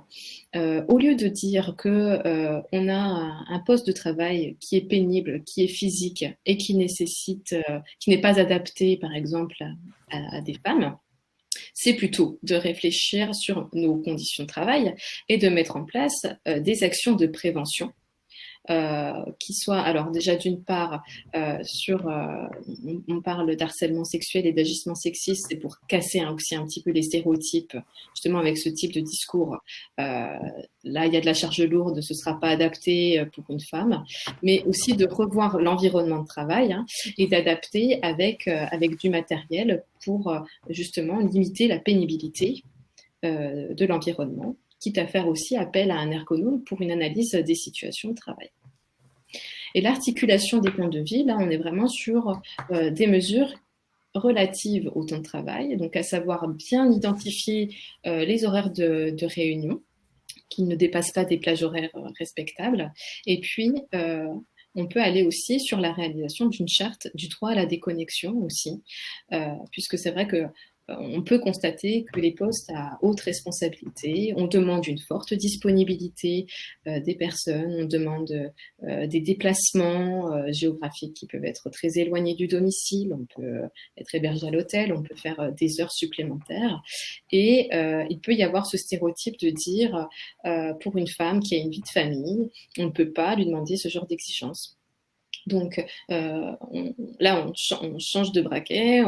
au lieu de dire que on a un poste de travail qui est pénible, qui est physique et qui nécessite, qui n'est pas adapté, par exemple, à des femmes, c'est plutôt de réfléchir sur nos conditions de travail et de mettre en place des actions de prévention qui soient, alors déjà d'une part, on parle d'harcèlement sexuel et d'agissement sexiste, c'est pour casser aussi un petit peu les stéréotypes, justement avec ce type de discours. Là, il y a de la charge lourde, ce ne sera pas adapté pour une femme, mais aussi de revoir l'environnement de travail et d'adapter avec du matériel pour justement limiter la pénibilité de l'environnement, quitte à faire aussi appel à un ergonome pour une analyse des situations de travail. Et l'articulation des points de vie, là, on est vraiment sur des mesures relatives au temps de travail, donc à savoir bien identifier les horaires de réunion qui ne dépassent pas des plages horaires respectables. Et puis, on peut aller aussi sur la réalisation d'une charte du droit à la déconnexion aussi, puisque c'est vrai que on peut constater que les postes à haute responsabilité, on demande une forte disponibilité des personnes, on demande des déplacements géographiques qui peuvent être très éloignés du domicile, on peut être hébergé à l'hôtel, on peut faire des heures supplémentaires. Et il peut y avoir ce stéréotype de dire pour une femme qui a une vie de famille, on ne peut pas lui demander ce genre d'exigence. Donc là, on change de braquet,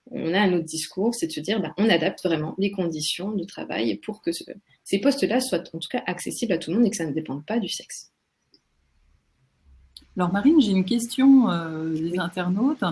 on a un autre discours, c'est de se dire on adapte vraiment les conditions de travail pour que ces postes-là soient en tout cas accessibles à tout le monde et que ça ne dépende pas du sexe. Alors Marine, j'ai une question des internautes.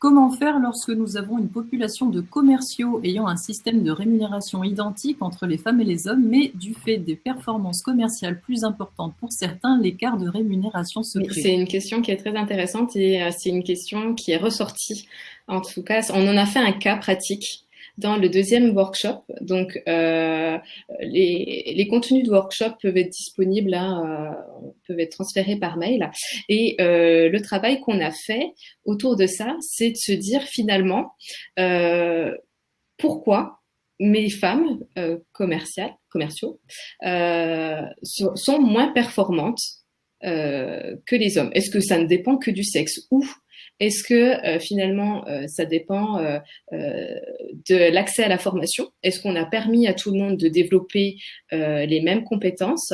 Comment faire lorsque nous avons une population de commerciaux ayant un système de rémunération identique entre les femmes et les hommes, mais du fait des performances commerciales plus importantes pour certains, l'écart de rémunération se crée? C'est une question qui est très intéressante et c'est une question qui est ressortie. En tout cas, on en a fait un cas pratique dans le deuxième workshop. Donc, les contenus de workshop peuvent être disponibles, peuvent être transférés par mail. Et le travail qu'on a fait autour de ça, c'est de se dire finalement pourquoi mes femmes commerciaux sont moins performantes que les hommes. Est-ce que ça ne dépend que du sexe ou est-ce que finalement ça dépend de l'accès à la formation? Est-ce qu'on a permis à tout le monde de développer les mêmes compétences?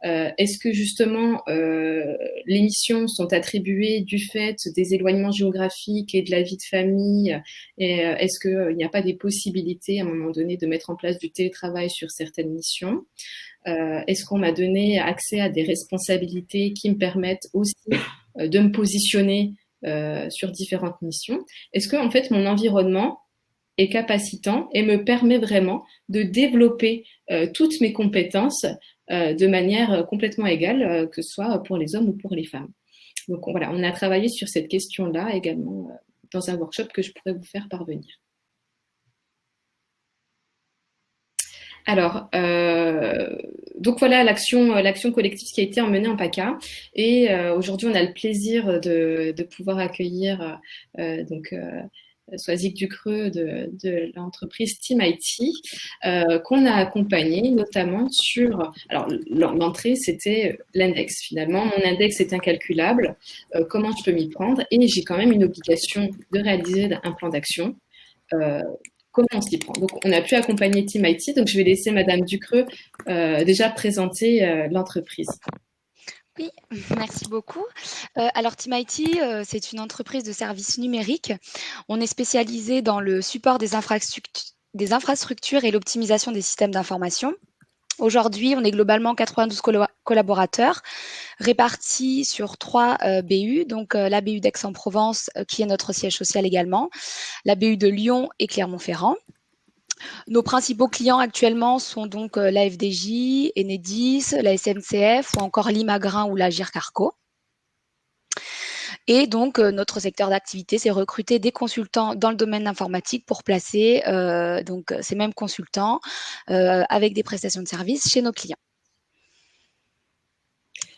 Est-ce que justement les missions sont attribuées du fait des éloignements géographiques et de la vie de famille? Et est-ce qu'il n'y a pas des possibilités à un moment donné de mettre en place du télétravail sur certaines missions? Est-ce qu'on m'a donné accès à des responsabilités qui me permettent aussi de me positionner sur différentes missions? Est-ce que en fait mon environnement et capacitant et me permet vraiment de développer toutes mes compétences de manière complètement égale, que ce soit pour les hommes ou pour les femmes. Donc voilà, on a travaillé sur cette question-là également dans un workshop que je pourrais vous faire parvenir. Alors, donc voilà l'action collective qui a été emmenée en PACA. Et aujourd'hui, on a le plaisir de pouvoir accueillir Soisic Ducreux de l'entreprise Team IT, qu'on a accompagné notamment sur... Alors, l'entrée, c'était l'index. Finalement, mon index est incalculable. Comment je peux m'y prendre? Et j'ai quand même une obligation de réaliser un plan d'action. Comment on s'y prend? Donc, on a pu accompagner Team IT. Donc, je vais laisser Madame Ducreux déjà présenter l'entreprise. Oui, merci beaucoup. Alors Team IT, c'est une entreprise de services numériques. On est spécialisé dans le support des infrastructures et l'optimisation des systèmes d'information. Aujourd'hui, on est globalement 92 collaborateurs répartis sur 3 BU, donc la BU d'Aix-en-Provence, qui est notre siège social également, la BU de Lyon et Clermont-Ferrand. Nos principaux clients actuellement sont donc la FDJ, Enedis, la SNCF ou encore l'Imagrin ou la Gircarco. Et donc, notre secteur d'activité, c'est recruter des consultants dans le domaine informatique pour placer donc ces mêmes consultants avec des prestations de services chez nos clients.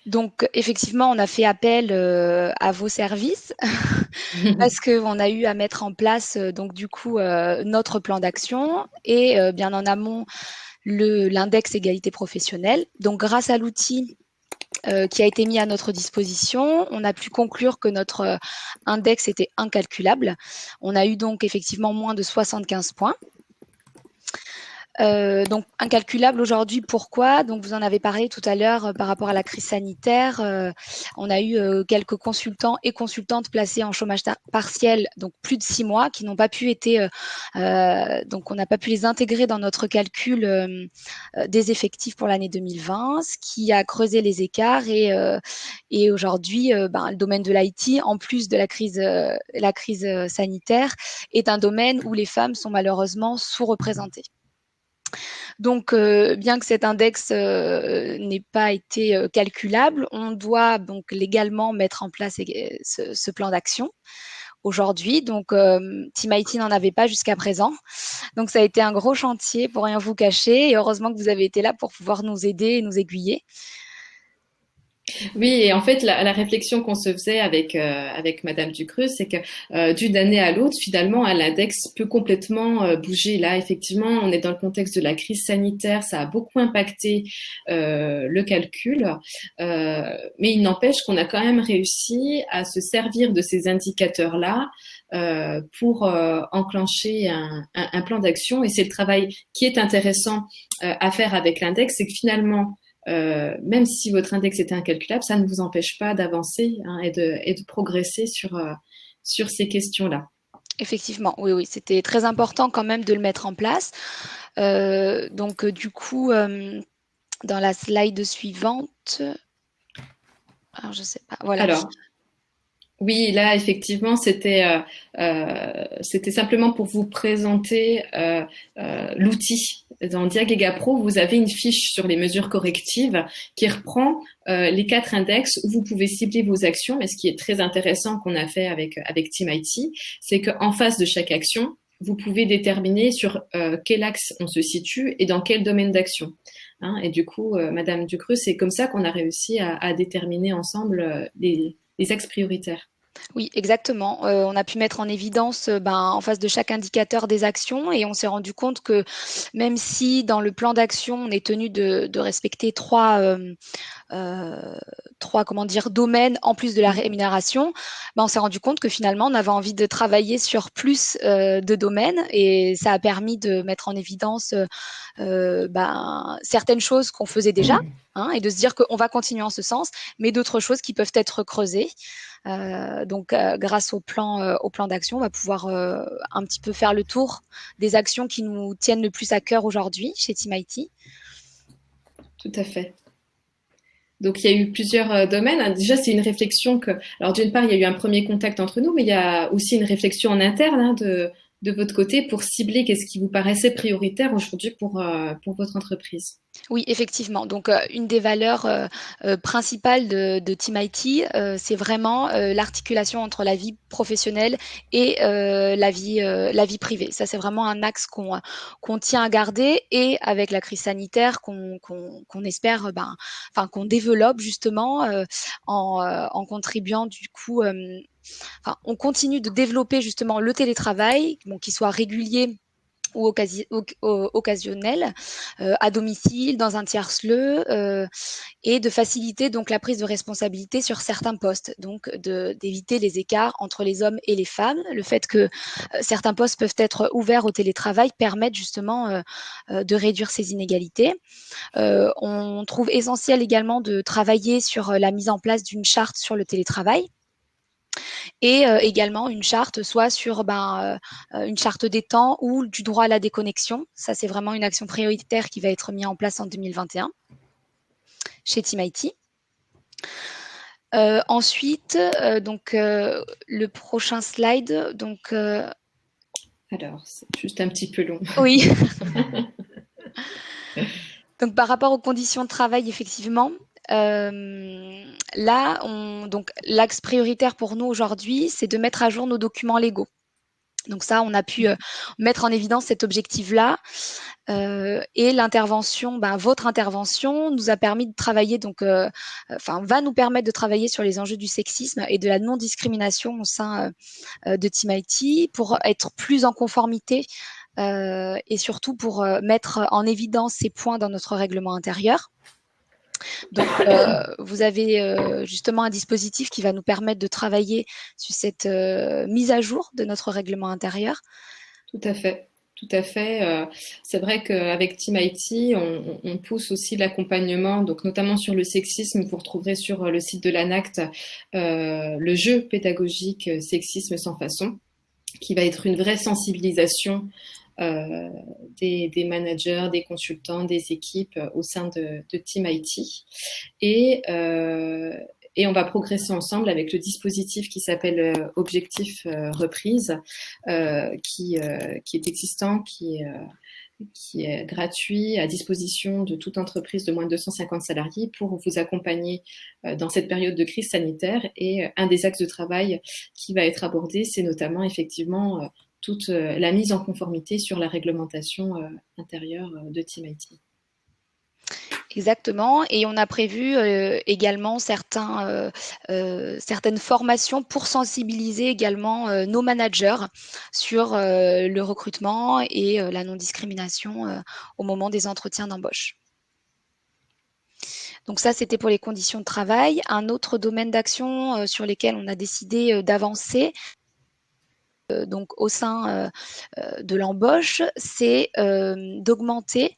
Donc, effectivement, on a fait appel à vos services parce qu'on a eu à mettre en place donc du coup notre plan d'action et bien en amont l'index égalité professionnelle. Donc, grâce à l'outil qui a été mis à notre disposition, on a pu conclure que notre index était incalculable. On a eu donc effectivement moins de 75 points. Donc incalculable aujourd'hui, pourquoi? Donc vous en avez parlé tout à l'heure par rapport à la crise sanitaire. On a eu quelques consultants et consultantes placés en chômage partiel, donc plus de 6 mois, qui n'ont pas pu donc on n'a pas pu les intégrer dans notre calcul des effectifs pour l'année 2020, ce qui a creusé les écarts et aujourd'hui, le domaine de l'IT, en plus de la crise sanitaire, est un domaine où les femmes sont malheureusement sous-représentées. Donc, bien que cet index n'ait pas été calculable, on doit donc légalement mettre en place ce plan d'action aujourd'hui. Donc, Team IT n'en avait pas jusqu'à présent. Donc, ça a été un gros chantier pour rien vous cacher. Et heureusement que vous avez été là pour pouvoir nous aider et nous aiguiller. Oui, et en fait, la réflexion qu'on se faisait avec Madame Ducreux, c'est que d'une année à l'autre, finalement, l'index peut complètement bouger. Là, effectivement, on est dans le contexte de la crise sanitaire, ça a beaucoup impacté le calcul, mais il n'empêche qu'on a quand même réussi à se servir de ces indicateurs-là pour enclencher un plan d'action. Et c'est le travail qui est intéressant à faire avec l'index, c'est que finalement, même si votre index est incalculable, ça ne vous empêche pas d'avancer et de progresser sur ces questions-là. Effectivement, oui, c'était très important quand même de le mettre en place. Donc, du coup, dans la slide suivante, alors je sais pas, voilà. Alors, oui, là, effectivement, c'était simplement pour vous présenter l'outil. Dans Diagega Pro, vous avez une fiche sur les mesures correctives qui reprend les 4 index où vous pouvez cibler vos actions. Mais ce qui est très intéressant qu'on a fait avec Team IT, c'est qu'en face de chaque action, vous pouvez déterminer sur quel axe on se situe et dans quel domaine d'action. Hein, et du coup, Madame Ducreux, c'est comme ça qu'on a réussi à déterminer ensemble les axes prioritaires. Oui, exactement. On a pu mettre en évidence en face de chaque indicateur des actions et on s'est rendu compte que même si dans le plan d'action, on est tenu de respecter trois domaines en plus de la rémunération, on s'est rendu compte que finalement, on avait envie de travailler sur plus de domaines et ça a permis de mettre en évidence certaines choses qu'on faisait déjà et de se dire qu'on va continuer en ce sens, mais d'autres choses qui peuvent être creusées. Donc, grâce au plan d'action, on va pouvoir un petit peu faire le tour des actions qui nous tiennent le plus à cœur aujourd'hui chez Team IT. Tout à fait. Donc, il y a eu plusieurs domaines. Déjà, c'est une réflexion que... Alors, d'une part, il y a eu un premier contact entre nous, mais il y a aussi une réflexion en interne de de votre côté pour cibler qu'est-ce qui vous paraissait prioritaire aujourd'hui pour votre entreprise? Oui, effectivement. Donc, une des valeurs principales de Team IT, c'est vraiment l'articulation entre la vie professionnelle et la vie privée. Ça, c'est vraiment un axe qu'on tient à garder et avec la crise sanitaire qu'on espère, enfin, qu'on développe justement en contribuant du coup. Enfin, on continue de développer justement le télétravail, bon, qu'il soit régulier ou occasionnel, à domicile, dans un tiers-lieu, et de faciliter donc la prise de responsabilité sur certains postes, donc d'éviter les écarts entre les hommes et les femmes. Le fait que certains postes peuvent être ouverts au télétravail permettent justement de réduire ces inégalités. On trouve essentiel également de travailler sur la mise en place d'une charte sur le télétravail et également une charte soit sur une charte des temps ou du droit à la déconnexion. Ça, c'est vraiment une action prioritaire qui va être mise en place en 2021 chez Team IT. Ensuite, le prochain slide. Alors, c'est juste un petit peu long. Oui. Donc, par rapport aux conditions de travail, effectivement, donc l'axe prioritaire pour nous aujourd'hui, c'est de mettre à jour nos documents légaux. Donc ça, on a pu mettre en évidence cet objectif-là. Et l'intervention, votre intervention nous a permis de travailler, va nous permettre de travailler sur les enjeux du sexisme et de la non-discrimination au sein de Team IT pour être plus en conformité et surtout pour mettre en évidence ces points dans notre règlement intérieur. Donc, vous avez justement un dispositif qui va nous permettre de travailler sur cette mise à jour de notre règlement intérieur. Tout à fait. Tout à fait. C'est vrai qu'avec Team IT, on pousse aussi l'accompagnement, donc notamment sur le sexisme. Vous retrouverez sur le site de l'ANACT le jeu pédagogique Sexisme sans façon, qui va être une vraie sensibilisation des managers, des consultants, des équipes au sein de Team IT. Et on va progresser ensemble avec le dispositif qui s'appelle Objectif Reprise, qui est existant, qui est gratuit, à disposition de toute entreprise de moins de 250 salariés pour vous accompagner dans cette période de crise sanitaire. Et un des axes de travail qui va être abordé, c'est notamment effectivement toute la mise en conformité sur la réglementation intérieure de Team IT. Exactement, et on a prévu également certaines formations pour sensibiliser également nos managers sur le recrutement et la non-discrimination au moment des entretiens d'embauche. Donc ça, c'était pour les conditions de travail. Un autre domaine d'action sur lesquels on a décidé d'avancer, donc au sein de l'embauche, c'est d'augmenter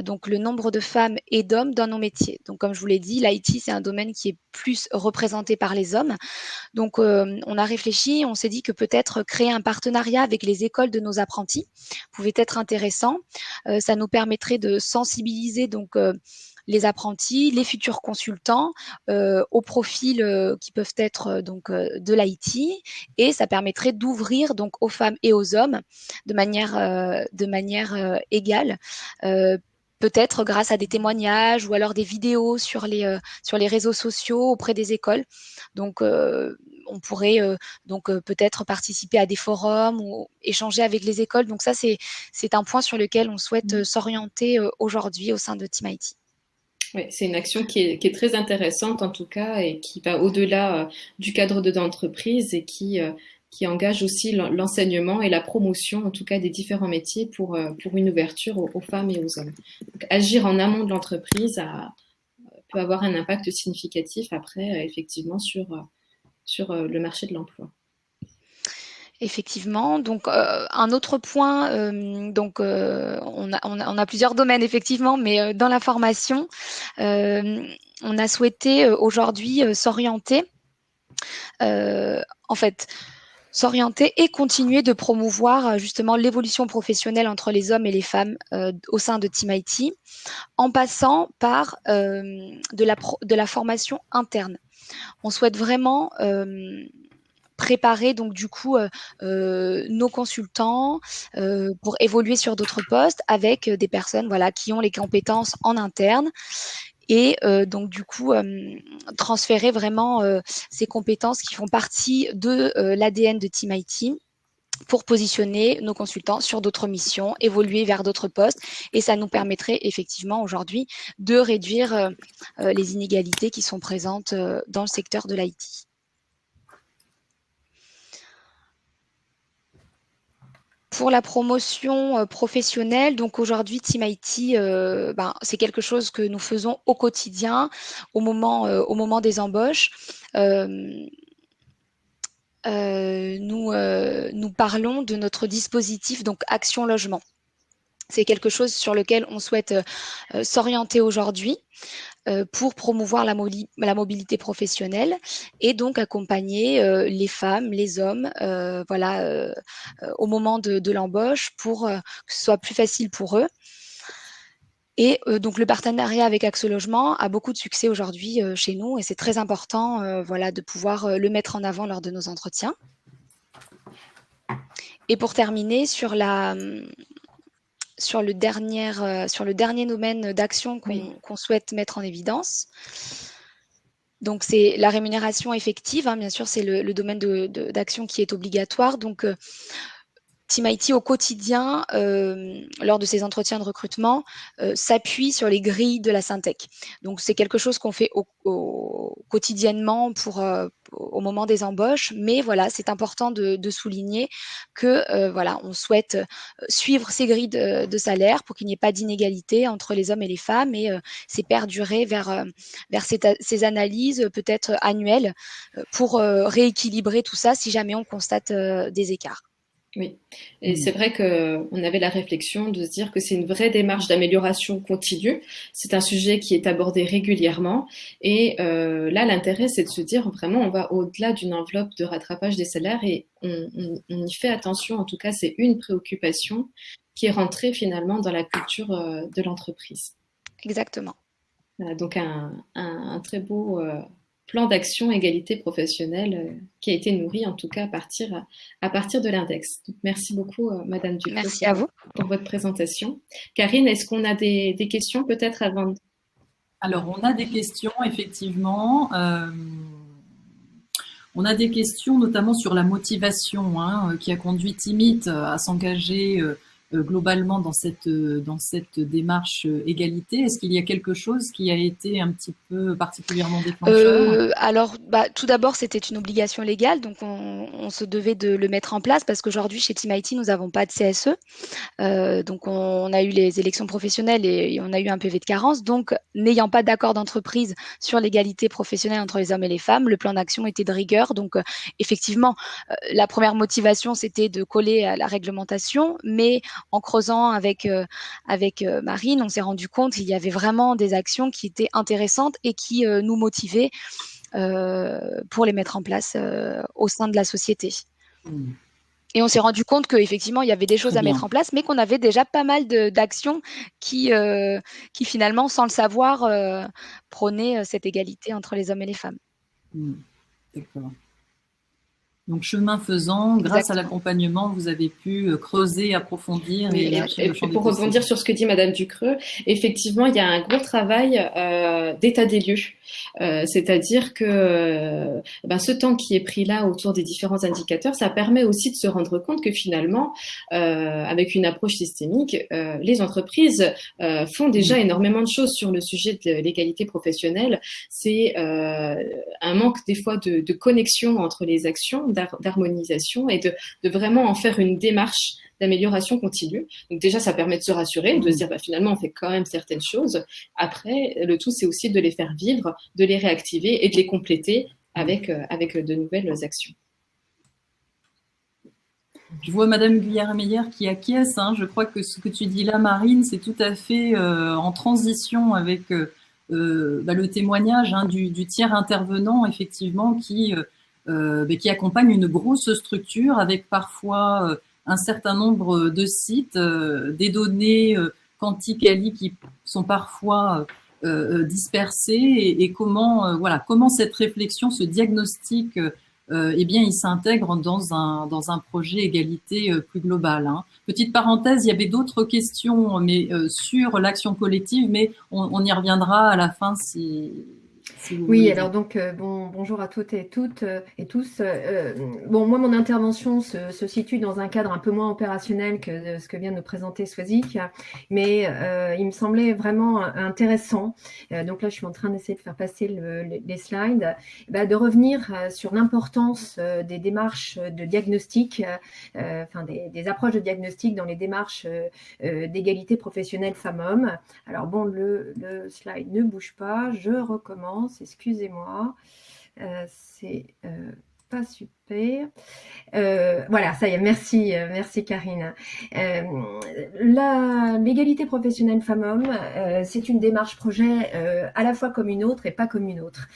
donc le nombre de femmes et d'hommes dans nos métiers. Donc comme je vous l'ai dit, l'IT, c'est un domaine qui est plus représenté par les hommes. Donc on a réfléchi, on s'est dit que peut-être créer un partenariat avec les écoles de nos apprentis pouvait être intéressant. Ça nous permettrait de sensibiliser les apprentis, les futurs consultants aux profils qui peuvent être de l'IT, et ça permettrait d'ouvrir donc aux femmes et aux hommes de manière égale. Peut-être grâce à des témoignages ou alors des vidéos sur les réseaux sociaux auprès des écoles. Donc, on pourrait peut-être participer à des forums ou échanger avec les écoles. Donc ça, c'est un point sur lequel on souhaite s'orienter aujourd'hui au sein de Team IT. Oui, c'est une action qui est très intéressante en tout cas et qui va au-delà du cadre de l'entreprise et qui engage aussi l'enseignement et la promotion en tout cas des différents métiers pour une ouverture aux femmes et aux hommes. Donc, agir en amont de l'entreprise peut avoir un impact significatif après effectivement sur le marché de l'emploi. Effectivement. Donc, un autre point, on a plusieurs domaines effectivement, mais dans la formation, on a souhaité aujourd'hui s'orienter et continuer de promouvoir justement l'évolution professionnelle entre les hommes et les femmes au sein de Team IT, en passant par de la formation interne. On souhaite vraiment préparer donc du coup nos consultants pour évoluer sur d'autres postes avec des personnes voilà qui ont les compétences en interne et donc du coup transférer vraiment ces compétences qui font partie de l'ADN de Team IT pour positionner nos consultants sur d'autres missions, évoluer vers d'autres postes. Et ça nous permettrait effectivement aujourd'hui de réduire les inégalités qui sont présentes dans le secteur de l'IT. Pour la promotion professionnelle, donc aujourd'hui Team IT, c'est quelque chose que nous faisons au quotidien, au moment des embauches. Nous parlons de notre dispositif donc Action Logement. C'est quelque chose sur lequel on souhaite s'orienter aujourd'hui pour promouvoir la mobilité professionnelle et donc accompagner les femmes, les hommes, au moment de l'embauche pour que ce soit plus facile pour eux. Et donc le partenariat avec Axe Logement a beaucoup de succès aujourd'hui chez nous et c'est très important de pouvoir le mettre en avant lors de nos entretiens. Et pour terminer sur le dernier domaine d'action qu'on souhaite mettre en évidence. Donc, c'est la rémunération effective. Bien sûr, c'est le domaine d'action qui est obligatoire. Donc, Team IT au quotidien, lors de ces entretiens de recrutement, s'appuie sur les grilles de la Syntec. Donc, c'est quelque chose qu'on fait quotidiennement au moment des embauches. Mais voilà, c'est important de souligner que on souhaite suivre ces grilles de salaire pour qu'il n'y ait pas d'inégalité entre les hommes et les femmes et c'est perdurer vers ces analyses peut-être annuelles pour rééquilibrer tout ça si jamais on constate des écarts. Oui, et c'est vrai qu'on avait la réflexion de se dire que c'est une vraie démarche d'amélioration continue. C'est un sujet qui est abordé régulièrement et là, l'intérêt, c'est de se dire vraiment, on va au-delà d'une enveloppe de rattrapage des salaires et on y fait attention. En tout cas, c'est une préoccupation qui est rentrée finalement dans la culture de l'entreprise. Exactement. Voilà, donc un très beau plan d'action égalité professionnelle qui a été nourri en tout cas à partir de l'index. Donc, merci beaucoup Madame Ducreux. Merci à vous pour votre présentation. Karine, est-ce qu'on a des questions peut-être avant? Alors, on a des questions effectivement. On a des questions notamment sur la motivation qui a conduit Team IT à s'engager globalement dans cette démarche égalité. Est-ce qu'il y a quelque chose qui a été un petit peu particulièrement déclencheur? Alors, tout d'abord, c'était une obligation légale, donc on se devait de le mettre en place parce qu'aujourd'hui, chez Team IT, nous n'avons pas de CSE. Donc, on a eu les élections professionnelles et on a eu un PV de carence. Donc, n'ayant pas d'accord d'entreprise sur l'égalité professionnelle entre les hommes et les femmes, le plan d'action était de rigueur. Donc, effectivement, la première motivation, c'était de coller à la réglementation, mais en creusant avec Marine, on s'est rendu compte qu'il y avait vraiment des actions qui étaient intéressantes et qui nous motivaient pour les mettre en place au sein de la société. Et on s'est rendu compte qu'effectivement, il y avait des choses à mettre en place, mais qu'on avait déjà pas mal d'actions qui finalement, sans le savoir, prônaient cette égalité entre les hommes et les femmes. D'accord. Donc, chemin faisant, grâce à l'accompagnement, vous avez pu creuser, approfondir et élargir le champ des pour rebondir sur ce que dit Madame Ducreux, effectivement, il y a un gros travail d'état des lieux. C'est-à-dire que ce temps qui est pris là autour des différents indicateurs, ça permet aussi de se rendre compte que finalement, avec une approche systémique, les entreprises font déjà énormément de choses sur le sujet de l'égalité professionnelle. C'est un manque des fois de connexion entre les actions, d'harmonisation et de vraiment en faire une démarche d'amélioration continue. Donc déjà, ça permet de se rassurer, de se dire finalement, on fait quand même certaines choses. Après, le tout, c'est aussi de les faire vivre, de les réactiver et de les compléter avec de nouvelles actions. Je vois Madame Guyard-Meyer qui acquiesce. Je crois que ce que tu dis là, Marine, c'est tout à fait en transition avec le témoignage du tiers intervenant, effectivement, qui accompagne une grosse structure avec parfois un certain nombre de sites, des données quanti qui sont parfois dispersées et comment cette réflexion, ce diagnostic eh bien, ils s'intègrent dans un projet égalité plus global. Hein. Petite parenthèse, il y avait d'autres questions, mais sur l'action collective, mais on y reviendra à la fin si vous Oui, voulez bien. alors donc bonjour à toutes et et tous. Bon, moi mon intervention se situe dans un cadre un peu moins opérationnel que ce que vient de nous présenter Swazik, mais il me semblait vraiment intéressant. Donc là, je suis en train d'essayer de faire passer les slides, de revenir sur l'importance des démarches de diagnostic, enfin des approches de diagnostic dans les démarches d'égalité professionnelle femmes-hommes. Alors bon, le slide ne bouge pas, je recommence, excusez-moi, c'est pas super. Voilà, ça y est, merci Karine. L'égalité professionnelle femmes-hommes, c'est une démarche projet à la fois comme une autre et pas comme une autre.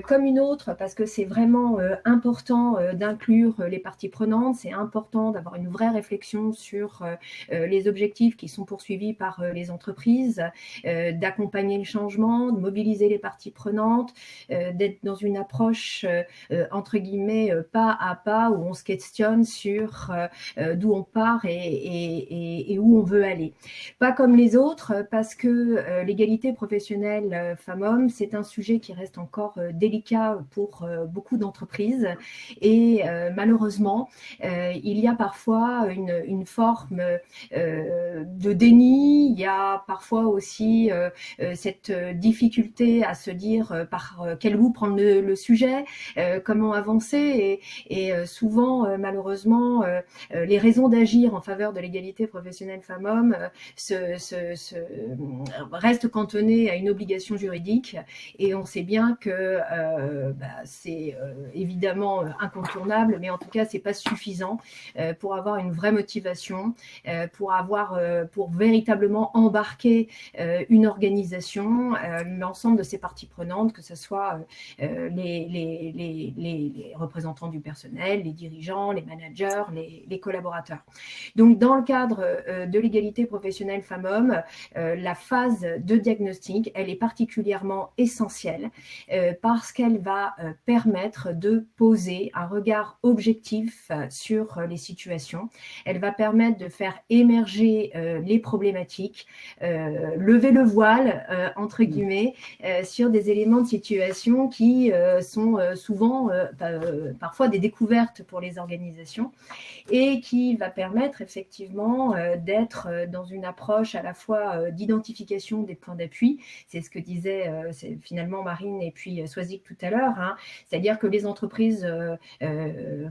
Comme une autre parce que c'est vraiment important d'inclure les parties prenantes, c'est important d'avoir une vraie réflexion sur les objectifs qui sont poursuivis par les entreprises, d'accompagner le changement, de mobiliser les parties prenantes, d'être dans une approche entre guillemets pas à pas où on se questionne sur d'où on part et où on veut aller. Pas comme les autres parce que l'égalité professionnelle femmes-hommes, c'est un sujet qui reste encore délicat pour beaucoup d'entreprises et malheureusement, il y a parfois une forme de déni, il y a parfois aussi cette difficulté à se dire par quel bout prendre le sujet, comment avancer et souvent malheureusement les raisons d'agir en faveur de l'égalité professionnelle femmes-hommes restent cantonnées à une obligation juridique et on sait bien que c'est évidemment incontournable, mais en tout cas c'est pas suffisant pour avoir une vraie motivation, pour véritablement embarquer une organisation, l'ensemble de ses parties prenantes, que ce soit les représentants du personnel, les dirigeants, les managers, les collaborateurs. Donc dans le cadre de l'égalité professionnelle femmes-hommes, la phase de diagnostic, elle est particulièrement essentielle parce qu'elle va permettre de poser un regard objectif sur les situations. Elle va permettre de faire émerger les problématiques, lever le voile, entre guillemets, sur des éléments de situation qui sont souvent parfois des découvertes pour les organisations et qui va permettre effectivement d'être dans une approche à la fois d'identification des points d'appui. C'est ce que disait finalement Marine et puis Swazik tout à l'heure, hein. C'est-à-dire que les entreprises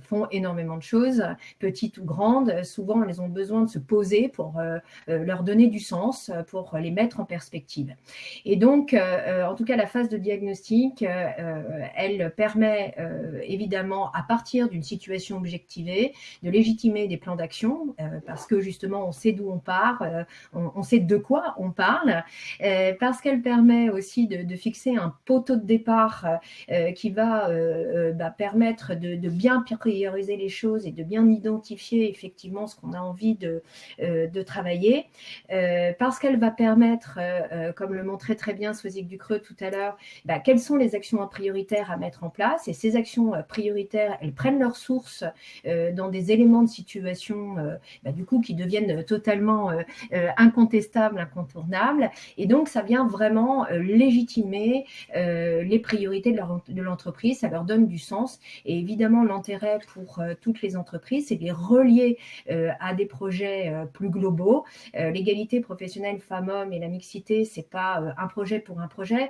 font énormément de choses, petites ou grandes. Souvent, elles ont besoin de se poser pour leur donner du sens, pour les mettre en perspective. Et donc, en tout cas, la phase de diagnostic, elle permet évidemment, à partir d'une situation objectivée, de légitimer des plans d'action, parce que justement, on sait d'où on part, on sait de quoi on parle, parce qu'elle permet aussi de fixer un poteau de départ qui va permettre de bien prioriser les choses et de bien identifier effectivement ce qu'on a envie de travailler, parce qu'elle va permettre, comme le montrait très bien Swazik Ducreux tout à l'heure, quelles sont les actions prioritaires à mettre en place, et ces actions prioritaires, elles prennent leur source dans des éléments de situation du coup qui deviennent totalement incontestables, incontournables, et donc ça vient vraiment légitimer les priorités de l'entreprise, ça leur donne du sens, et évidemment l'intérêt pour toutes les entreprises, c'est de les relier à des projets plus globaux. L'égalité professionnelle femmes-hommes et la mixité, c'est pas un projet pour un projet,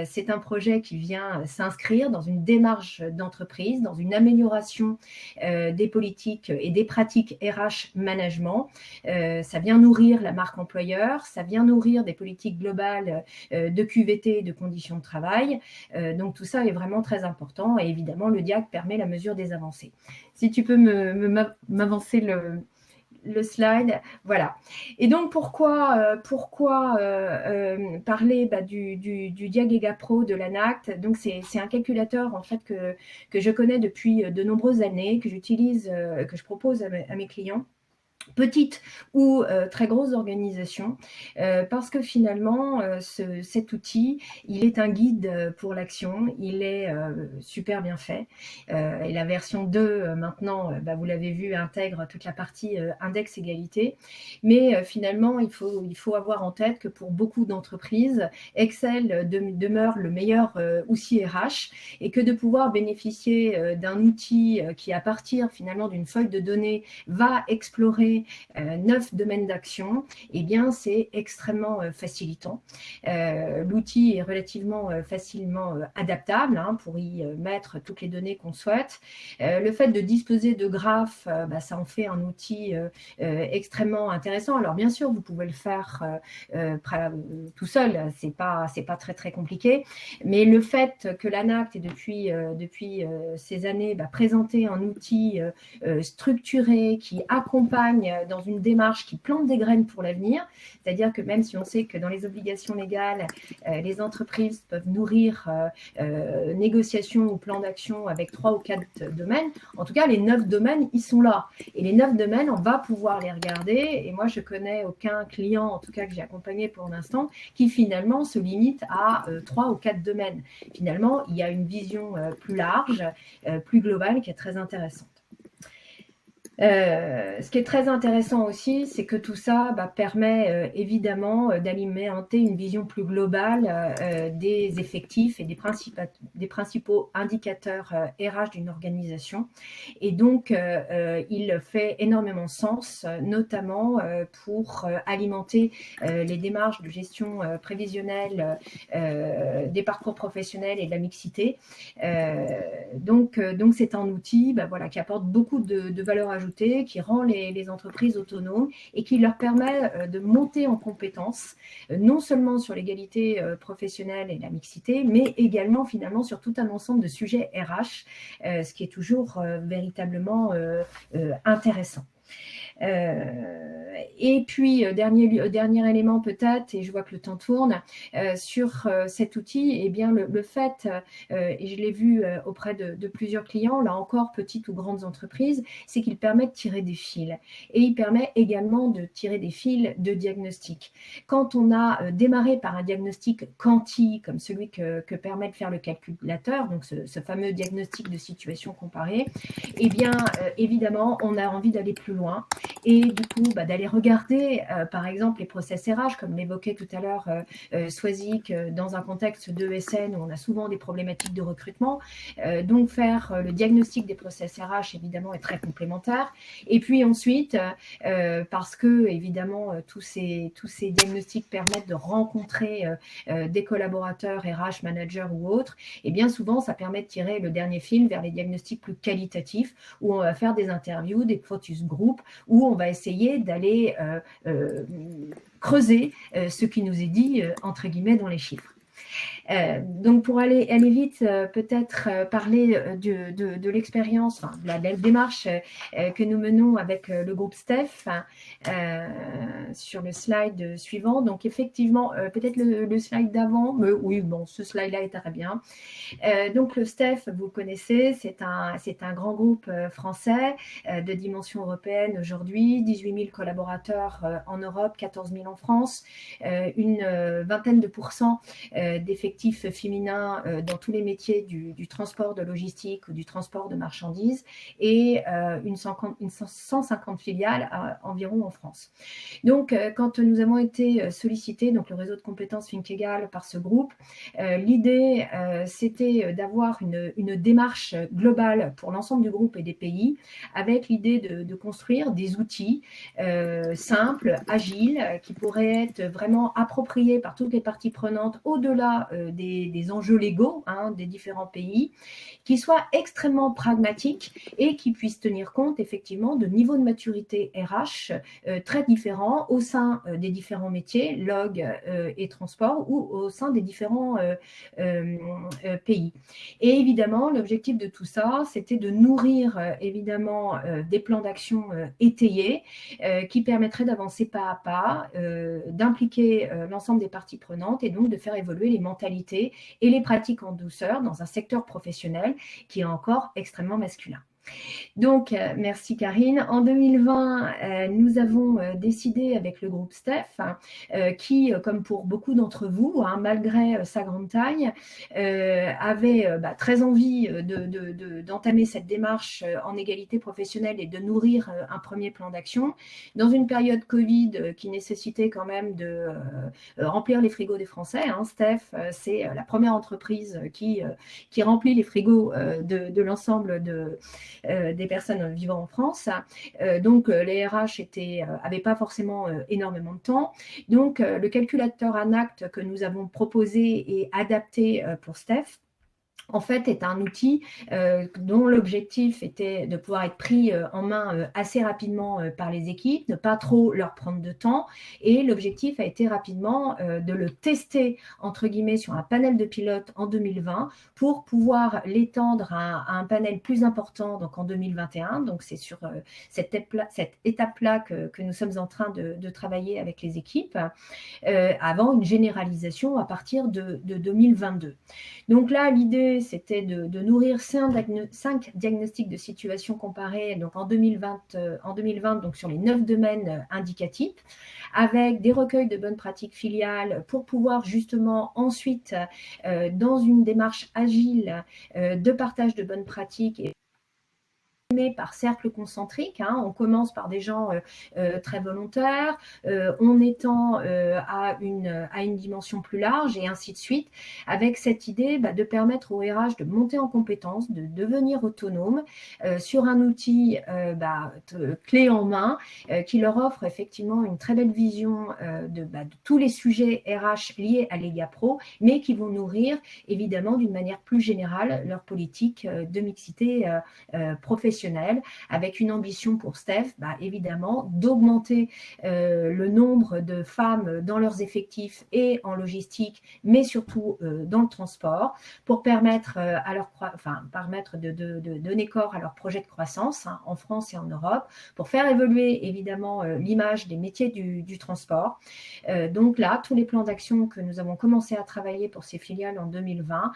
c'est un projet qui vient s'inscrire dans une démarche d'entreprise, dans une amélioration des politiques et des pratiques RH management. Ça vient nourrir la marque employeur, ça vient nourrir des politiques globales de QVT, de conditions de travail. Donc tout ça est vraiment très important et évidemment le DIAC permet la mesure des avancées. Si tu peux m'avancer le slide, voilà. Et donc pourquoi parler du DIAG EGAPRO de l'ANACT? Donc c'est un calculateur en fait que je connais depuis de nombreuses années, que j'utilise, que je propose à mes clients. petite ou très grosse organisation, parce que finalement, cet outil, il est un guide pour l'action, il est super bien fait. Et la version 2, maintenant, vous l'avez vu, intègre toute la partie index égalité. Mais finalement, il faut avoir en tête que pour beaucoup d'entreprises, Excel demeure le meilleur outil RH, et que de pouvoir bénéficier d'un outil qui, à partir finalement d'une feuille de données, va explorer 9 domaines d'action, eh bien c'est extrêmement facilitant. L'outil est relativement facilement adaptable pour y mettre toutes les données qu'on souhaite. Le fait de disposer de graphes, ça en fait un outil extrêmement intéressant. Alors bien sûr, vous pouvez le faire tout seul, c'est pas très très compliqué, mais le fait que l'ANACT ait depuis ces années présenté un outil structuré qui accompagne dans une démarche qui plante des graines pour l'avenir, c'est-à-dire que même si on sait que dans les obligations légales, les entreprises peuvent nourrir négociations ou plans d'action avec 3 ou 4 domaines, en tout cas les 9 domaines, ils sont là. Et les 9 domaines, on va pouvoir les regarder, et moi je connais aucun client, en tout cas que j'ai accompagné pour l'instant, qui finalement se limite à 3 ou 4 domaines. Finalement, il y a une vision plus large, plus globale, qui est très intéressante. Ce qui est très intéressant aussi, c'est que tout ça permet évidemment d'alimenter une vision plus globale des effectifs et des principaux indicateurs RH d'une organisation. Et donc, il fait énormément sens, notamment pour alimenter les démarches de gestion prévisionnelle des parcours professionnels et de la mixité. Donc c'est un outil qui apporte beaucoup de valeur ajoutée, qui rend les entreprises autonomes et qui leur permet de monter en compétences, non seulement sur l'égalité professionnelle et la mixité, mais également finalement sur tout un ensemble de sujets RH, ce qui est toujours véritablement intéressant. Et puis, dernier élément peut-être, et je vois que le temps tourne, sur cet outil, eh bien, le fait, et je l'ai vu auprès de plusieurs clients, là encore, petites ou grandes entreprises, c'est qu'il permet de tirer des fils. Et il permet également de tirer des fils de diagnostic. Quand on a démarré par un diagnostic quanti, comme celui que permet de faire le calculateur, donc ce fameux diagnostic de situation comparée, eh bien, évidemment, on a envie d'aller plus loin. Et du coup, d'aller regarder, par exemple, les process RH, comme l'évoquait tout à l'heure Swazik, dans un contexte d'ESN où on a souvent des problématiques de recrutement. Donc, faire le diagnostic des process RH, évidemment, est très complémentaire. Et puis ensuite, parce que, évidemment, tous ces diagnostics permettent de rencontrer des collaborateurs RH, managers ou autres, et bien souvent, ça permet de tirer le dernier fil vers les diagnostics plus qualitatifs, où on va faire des interviews, des focus group, où on va essayer d'aller creuser ce qui nous est dit, entre guillemets, dans les chiffres. Donc pour aller vite, peut-être parler de l'expérience, de la démarche que nous menons avec le groupe STEF sur le slide suivant. Donc effectivement, peut-être le slide d'avant, mais oui, bon, ce slide-là est très bien. Donc le STEF, vous connaissez, c'est un grand groupe français de dimension européenne aujourd'hui, 18 000 collaborateurs en Europe, 14 000 en France, une vingtaine de pourcents d'effectifs féminins dans tous les métiers du transport de logistique ou du transport de marchandises, et 150 filiales environ en France. Donc, quand nous avons été sollicités, donc le réseau de compétences Thinkegal, par ce groupe, l'idée, c'était d'avoir une démarche globale pour l'ensemble du groupe et des pays, avec l'idée de construire des outils simples, agiles, qui pourraient être vraiment appropriés par toutes les parties prenantes, au-delà des enjeux légaux des différents pays, qui soient extrêmement pragmatiques et qui puissent tenir compte effectivement de niveaux de maturité RH très différents au sein des différents métiers, log et transport, ou au sein des différents pays. Et évidemment, l'objectif de tout ça, c'était de nourrir évidemment des plans d'action étayés qui permettraient d'avancer pas à pas, d'impliquer l'ensemble des parties prenantes, et donc de faire évoluer les mentalités et les pratiques en douceur dans un secteur professionnel qui est encore extrêmement masculin. Donc, merci Karine. En 2020, nous avons décidé avec le groupe Steph, qui, comme pour beaucoup d'entre vous, malgré sa grande taille, avait très envie d'entamer cette démarche en égalité professionnelle et de nourrir un premier plan d'action. Dans une période Covid qui nécessitait quand même de remplir les frigos des Français, Steph, c'est la première entreprise qui remplit les frigos de l'ensemble des personnes vivant en France. Donc, les RH n'avaient pas forcément énormément de temps. Donc, le calculateur ANACT que nous avons proposé et adapté pour Steph, en fait, est un outil dont l'objectif était de pouvoir être pris en main assez rapidement par les équipes, ne pas trop leur prendre de temps. Et l'objectif a été rapidement de le tester, entre guillemets, sur un panel de pilotes en 2020 pour pouvoir l'étendre à un panel plus important donc en 2021. Donc, c'est sur cette étape-là que nous sommes en train de travailler avec les équipes avant une généralisation à partir de 2022. Donc là, l'idée, c'était de nourrir 5 diagnostics de situation comparée donc en 2020 donc sur les 9 domaines indicatifs, avec des recueils de bonnes pratiques filiales pour pouvoir justement ensuite, dans une démarche agile de partage de bonnes pratiques et par cercle concentrique. On commence par des gens très volontaires, on étend à une dimension plus large et ainsi de suite, avec cette idée de permettre aux RH de monter en compétence, de devenir autonome sur un outil clé en main qui leur offre effectivement une très belle vision de tous les sujets RH liés à l'EGA Pro, mais qui vont nourrir évidemment d'une manière plus générale leur politique de mixité professionnelle, avec une ambition pour Steph, évidemment, d'augmenter le nombre de femmes dans leurs effectifs et en logistique, mais surtout dans le transport, pour permettre de donner corps à leur projet de croissance en France et en Europe, pour faire évoluer évidemment l'image des métiers du transport. Donc là, tous les plans d'action que nous avons commencé à travailler pour ces filiales en 2020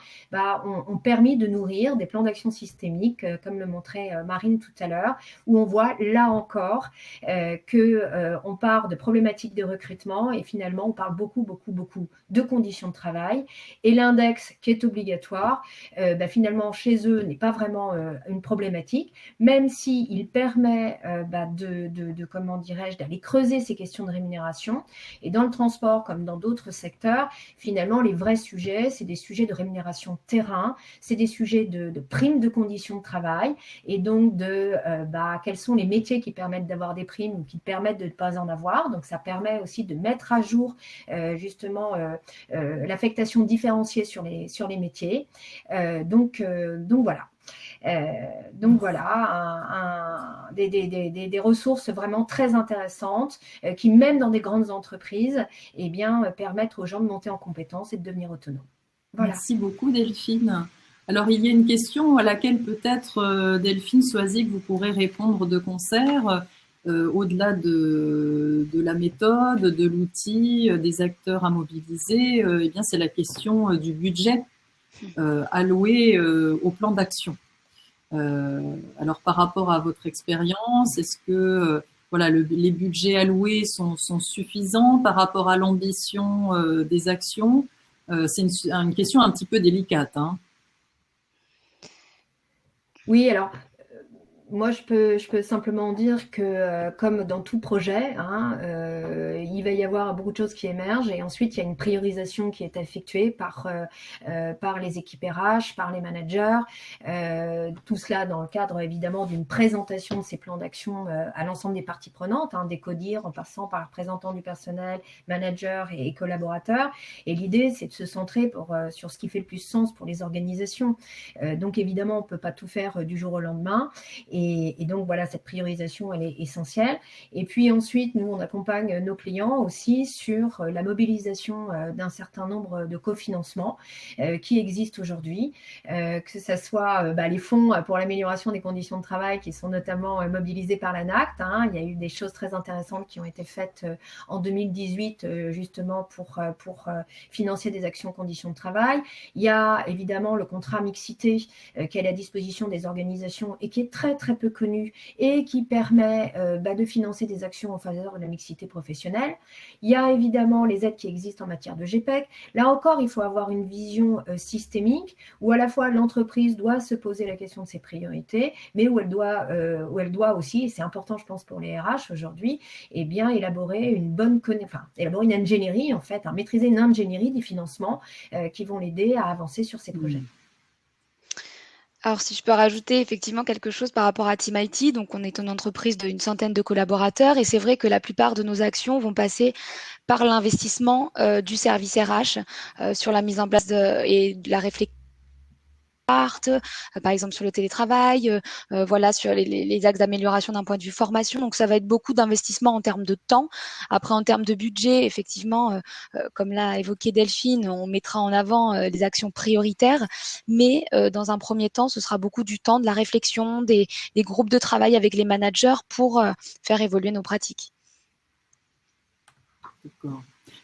ont permis de nourrir des plans d'action systémiques, comme le montrait Marine tout à l'heure, où on voit là encore qu'on part de problématiques de recrutement et finalement on parle beaucoup de conditions de travail, et l'index qui est obligatoire finalement chez eux n'est pas vraiment une problématique, même s'il permet comment dirais-je, d'aller creuser ces questions de rémunération. Et dans le transport comme dans d'autres secteurs, finalement les vrais sujets, c'est des sujets de rémunération terrain, c'est des sujets de primes de conditions de travail, et donc quels sont les métiers qui permettent d'avoir des primes ou qui permettent de ne pas en avoir. Donc ça permet aussi de mettre à jour justement l'affectation différenciée sur les métiers. Donc voilà. Des ressources vraiment très intéressantes qui, même dans des grandes entreprises, permettent aux gens de monter en compétences et de devenir autonomes. Voilà. Merci beaucoup Delphine. Alors, il y a une question à laquelle peut-être Delphine Soisic, vous pourrez répondre de concert, au-delà de la méthode, de l'outil, des acteurs à mobiliser. C'est la question du budget alloué au plan d'action. Alors, par rapport à votre expérience, est-ce que les budgets alloués sont suffisants par rapport à l'ambition des actions? C'est une question un petit peu délicate. Oui, alors moi je peux simplement dire que comme dans tout projet, il va y avoir beaucoup de choses qui émergent et ensuite il y a une priorisation qui est effectuée par les équipes RH, par les managers, tout cela dans le cadre évidemment d'une présentation de ces plans d'action à l'ensemble des parties prenantes, des CODIR en passant par représentants du personnel, managers et collaborateurs. Et l'idée c'est de se centrer sur ce qui fait le plus sens pour les organisations. Donc évidemment on ne peut pas tout faire du jour au lendemain. Et donc, voilà, cette priorisation, elle est essentielle. Et puis ensuite, nous, on accompagne nos clients aussi sur la mobilisation d'un certain nombre de cofinancements qui existent aujourd'hui, que ce soit les fonds pour l'amélioration des conditions de travail qui sont notamment mobilisés par l'ANACT. Il y a eu des choses très intéressantes qui ont été faites en 2018 justement pour financer des actions conditions de travail. Il y a évidemment le contrat mixité qui est à la disposition des organisations et qui est très très peu connu et qui permet de financer des actions en faveur de la mixité professionnelle. Il y a évidemment les aides qui existent en matière de GPEC. Là encore, il faut avoir une vision systémique où à la fois l'entreprise doit se poser la question de ses priorités, mais où elle doit aussi, et c'est important je pense pour les RH aujourd'hui, élaborer élaborer une ingénierie en fait, maîtriser une ingénierie des financements qui vont l'aider à avancer sur ces projets. Alors, si je peux rajouter effectivement quelque chose par rapport à Team IT, donc on est une entreprise d'une centaine de collaborateurs et c'est vrai que la plupart de nos actions vont passer par l'investissement du service RH sur la mise en place et de la réflexion, par exemple sur le télétravail, voilà, sur les axes d'amélioration d'un point de vue formation. Donc, ça va être beaucoup d'investissement en termes de temps. Après, en termes de budget, effectivement, comme l'a évoqué Delphine, on mettra en avant les actions prioritaires. Mais dans un premier temps, ce sera beaucoup du temps, de la réflexion, des groupes de travail avec les managers pour faire évoluer nos pratiques. D'accord.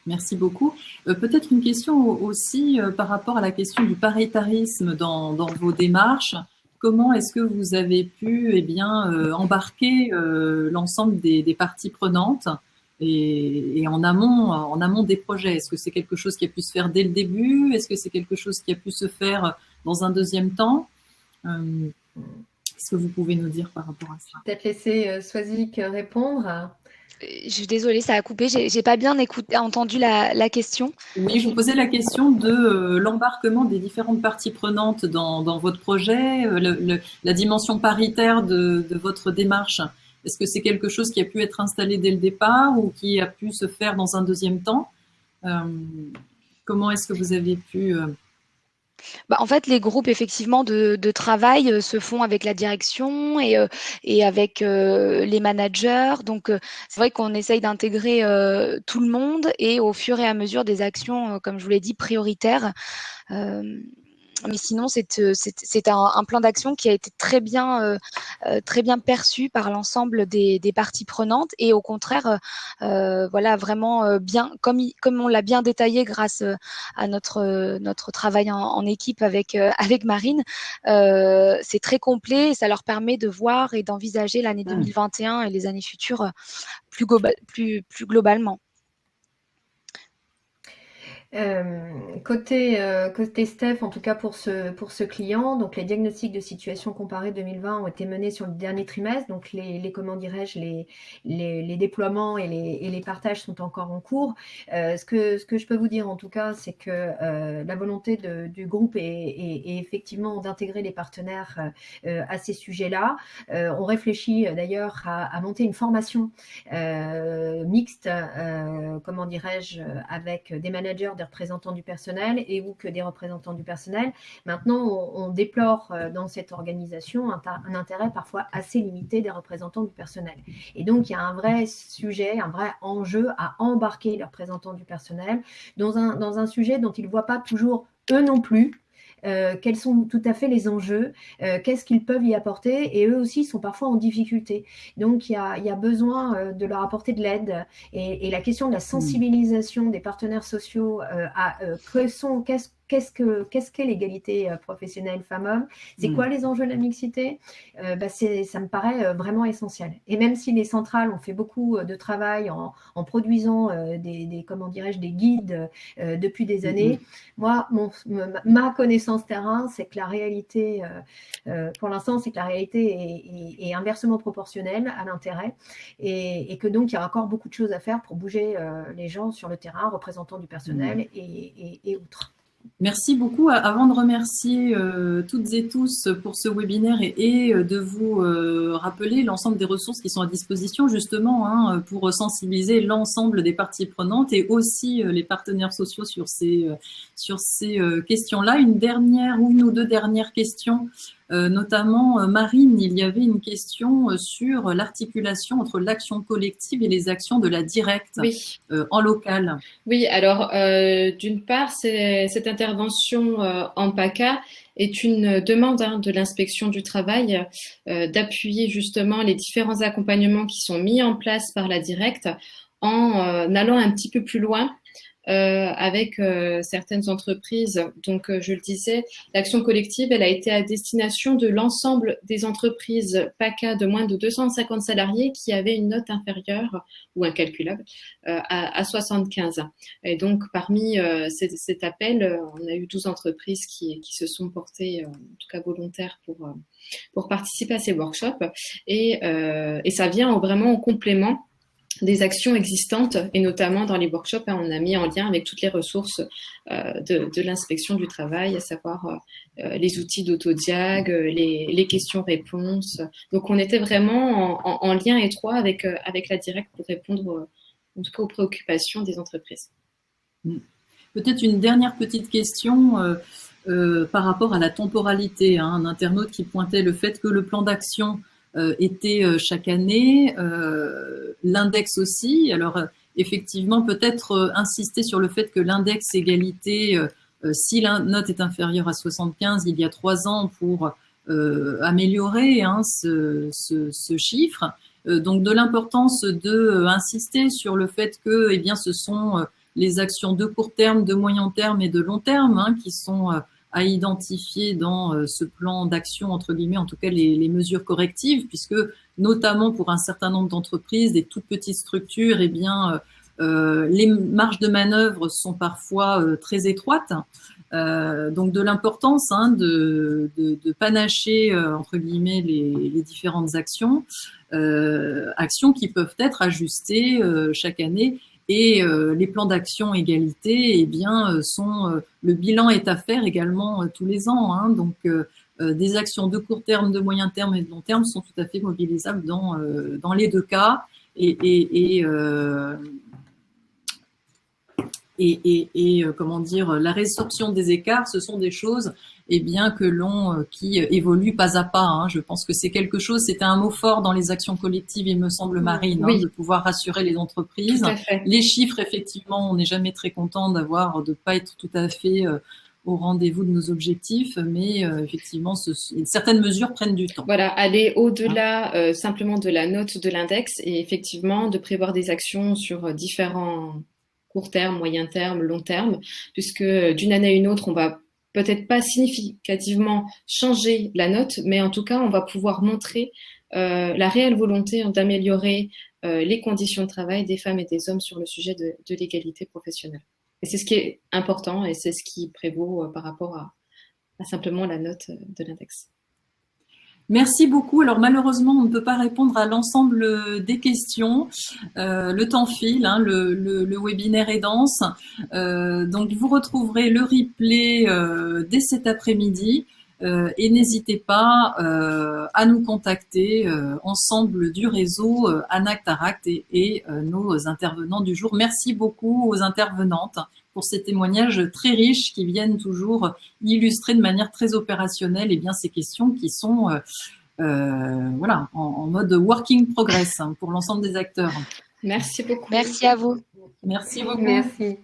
Merci beaucoup. Peut-être une question aussi par rapport à la question du paritarisme dans vos démarches. Comment est-ce que vous avez pu embarquer l'ensemble des parties prenantes et en amont des projets? Est-ce que c'est quelque chose qui a pu se faire dès le début? Est-ce que c'est quelque chose qui a pu se faire dans un deuxième temps? Qu'est-ce que vous pouvez nous dire par rapport à ça? Peut-être laisser Swazik répondre. Je suis désolée, ça a coupé. J'ai pas bien entendu la question. Oui, je vous posais la question de l'embarquement des différentes parties prenantes dans votre projet, la dimension paritaire de votre démarche. Est-ce que c'est quelque chose qui a pu être installé dès le départ ou qui a pu se faire dans un deuxième temps? Comment est-ce que vous avez pu… En fait, les groupes effectivement de travail se font avec la direction et avec les managers. Donc, c'est vrai qu'on essaye d'intégrer tout le monde et au fur et à mesure des actions, comme je vous l'ai dit, prioritaires. Mais sinon, c'est un plan d'action qui a été très bien perçu par l'ensemble des parties prenantes et au contraire, voilà, vraiment bien, comme on l'a bien détaillé grâce à notre travail en équipe avec Marine, c'est très complet et ça leur permet de voir et d'envisager l'année 2021 et les années futures plus globalement. Côté Steph, en tout cas pour ce client, donc les diagnostics de situation comparée 2020 ont été menés sur le dernier trimestre, donc comment dirais-je, les déploiements et les partages sont encore en cours. Ce que je peux vous dire en tout cas, c'est que la volonté du groupe est effectivement d'intégrer les partenaires à ces sujets-là. On réfléchit d'ailleurs à monter une formation mixte, comment dirais-je, avec des managers, des représentants du personnel et ou que des représentants du personnel. Maintenant, on déplore dans cette organisation un intérêt parfois assez limité des représentants du personnel. Et donc, il y a un vrai sujet, un vrai enjeu à embarquer les représentants du personnel dans un sujet dont ils ne voient pas toujours, eux non plus, quels sont tout à fait les enjeux, qu'est-ce qu'ils peuvent y apporter, et eux aussi sont parfois en difficulté. Donc, il y a besoin de leur apporter de l'aide, et la question de la sensibilisation des partenaires sociaux à qu'est-ce qu'est l'égalité professionnelle femmes-hommes, c'est quoi les enjeux de la mixité, ça me paraît vraiment essentiel. Et même si les centrales ont fait beaucoup de travail en produisant comment dirais-je, des guides depuis des années, moi, ma connaissance terrain, c'est que la réalité, pour l'instant, c'est que la réalité est inversement proportionnelle à l'intérêt et que donc il y a encore beaucoup de choses à faire pour bouger les gens sur le terrain, représentants du personnel et autres. Merci beaucoup. Avant de remercier toutes et tous pour ce webinaire et de vous rappeler l'ensemble des ressources qui sont à disposition justement pour sensibiliser l'ensemble des parties prenantes et aussi les partenaires sociaux sur ces questions-là. Une ou deux dernières questions Notamment, Marine, il y avait une question sur l'articulation entre l'action collective et les actions de la directe Oui. en local. Oui, alors d'une part, cette intervention en PACA est une demande de l'inspection du travail d'appuyer justement les différents accompagnements qui sont mis en place par la directe en allant un petit peu plus loin avec certaines entreprises. Donc, je le disais, l'action collective, elle a été à destination de l'ensemble des entreprises PACA de moins de 250 salariés qui avaient une note inférieure ou incalculable à 75. Et donc, parmi cet appel, on a eu 12 entreprises qui se sont portées, en tout cas volontaires, pour participer à ces workshops. Et ça vient vraiment en complément des actions existantes, et notamment dans les workshops, on a mis en lien avec toutes les ressources de l'inspection du travail, à savoir les outils d'autodiag, les questions-réponses. Donc, on était vraiment en lien étroit avec la directe pour répondre, en tout cas, aux préoccupations des entreprises. Peut-être une dernière petite question par rapport à la temporalité. Un internaute qui pointait le fait que le plan d'action était chaque année, l'index aussi. Alors effectivement, peut-être insister sur le fait que l'index égalité, si la note est inférieure à 75, il y a 3 ans pour améliorer ce chiffre. Donc de l'importance de insister sur le fait que, eh bien, ce sont les actions de court terme, de moyen terme et de long terme qui sont à identifier dans ce plan d'action, entre guillemets, en tout cas les mesures correctives, puisque notamment pour un certain nombre d'entreprises, des toutes petites structures, eh bien, les marges de manœuvre sont parfois très étroites. Donc de l'importance de panacher, entre guillemets, les différentes actions, actions qui peuvent être ajustées chaque année. Et les plans d'action égalité, eh bien, le bilan est à faire également tous les ans. Donc, des actions de court terme, de moyen terme et de long terme sont tout à fait mobilisables dans les deux cas. Et comment dire, la résorption des écarts, ce sont des choses, eh bien, qui évoluent pas à pas. Je pense que c'est quelque chose, c'était un mot fort dans les actions collectives, il me semble, Marine, oui. de pouvoir rassurer les entreprises. Tout à fait. Les chiffres, effectivement, on n'est jamais très content de pas être tout à fait au rendez-vous de nos objectifs, mais effectivement, certaines mesures prennent du temps. Voilà, aller au-delà simplement de la note de l'index et effectivement de prévoir des actions sur différents court terme, moyen terme, long terme, puisque d'une année à une autre, on va peut-être pas significativement changer la note, mais en tout cas, on va pouvoir montrer la réelle volonté d'améliorer les conditions de travail des femmes et des hommes sur le sujet de l'égalité professionnelle. Et c'est ce qui est important et c'est ce qui prévaut par rapport à simplement la note de l'index. Merci beaucoup. Alors malheureusement, on ne peut pas répondre à l'ensemble des questions. Le temps file, le webinaire est dense. Donc vous retrouverez le replay dès cet après-midi. Et n'hésitez pas à nous contacter, ensemble du réseau ANACT ARACT et nos intervenants du jour. Merci beaucoup aux intervenantes pour ces témoignages très riches qui viennent toujours illustrer de manière très opérationnelle ces questions qui sont en mode working progress pour l'ensemble des acteurs. Merci beaucoup. Merci à vous. Merci beaucoup. Merci.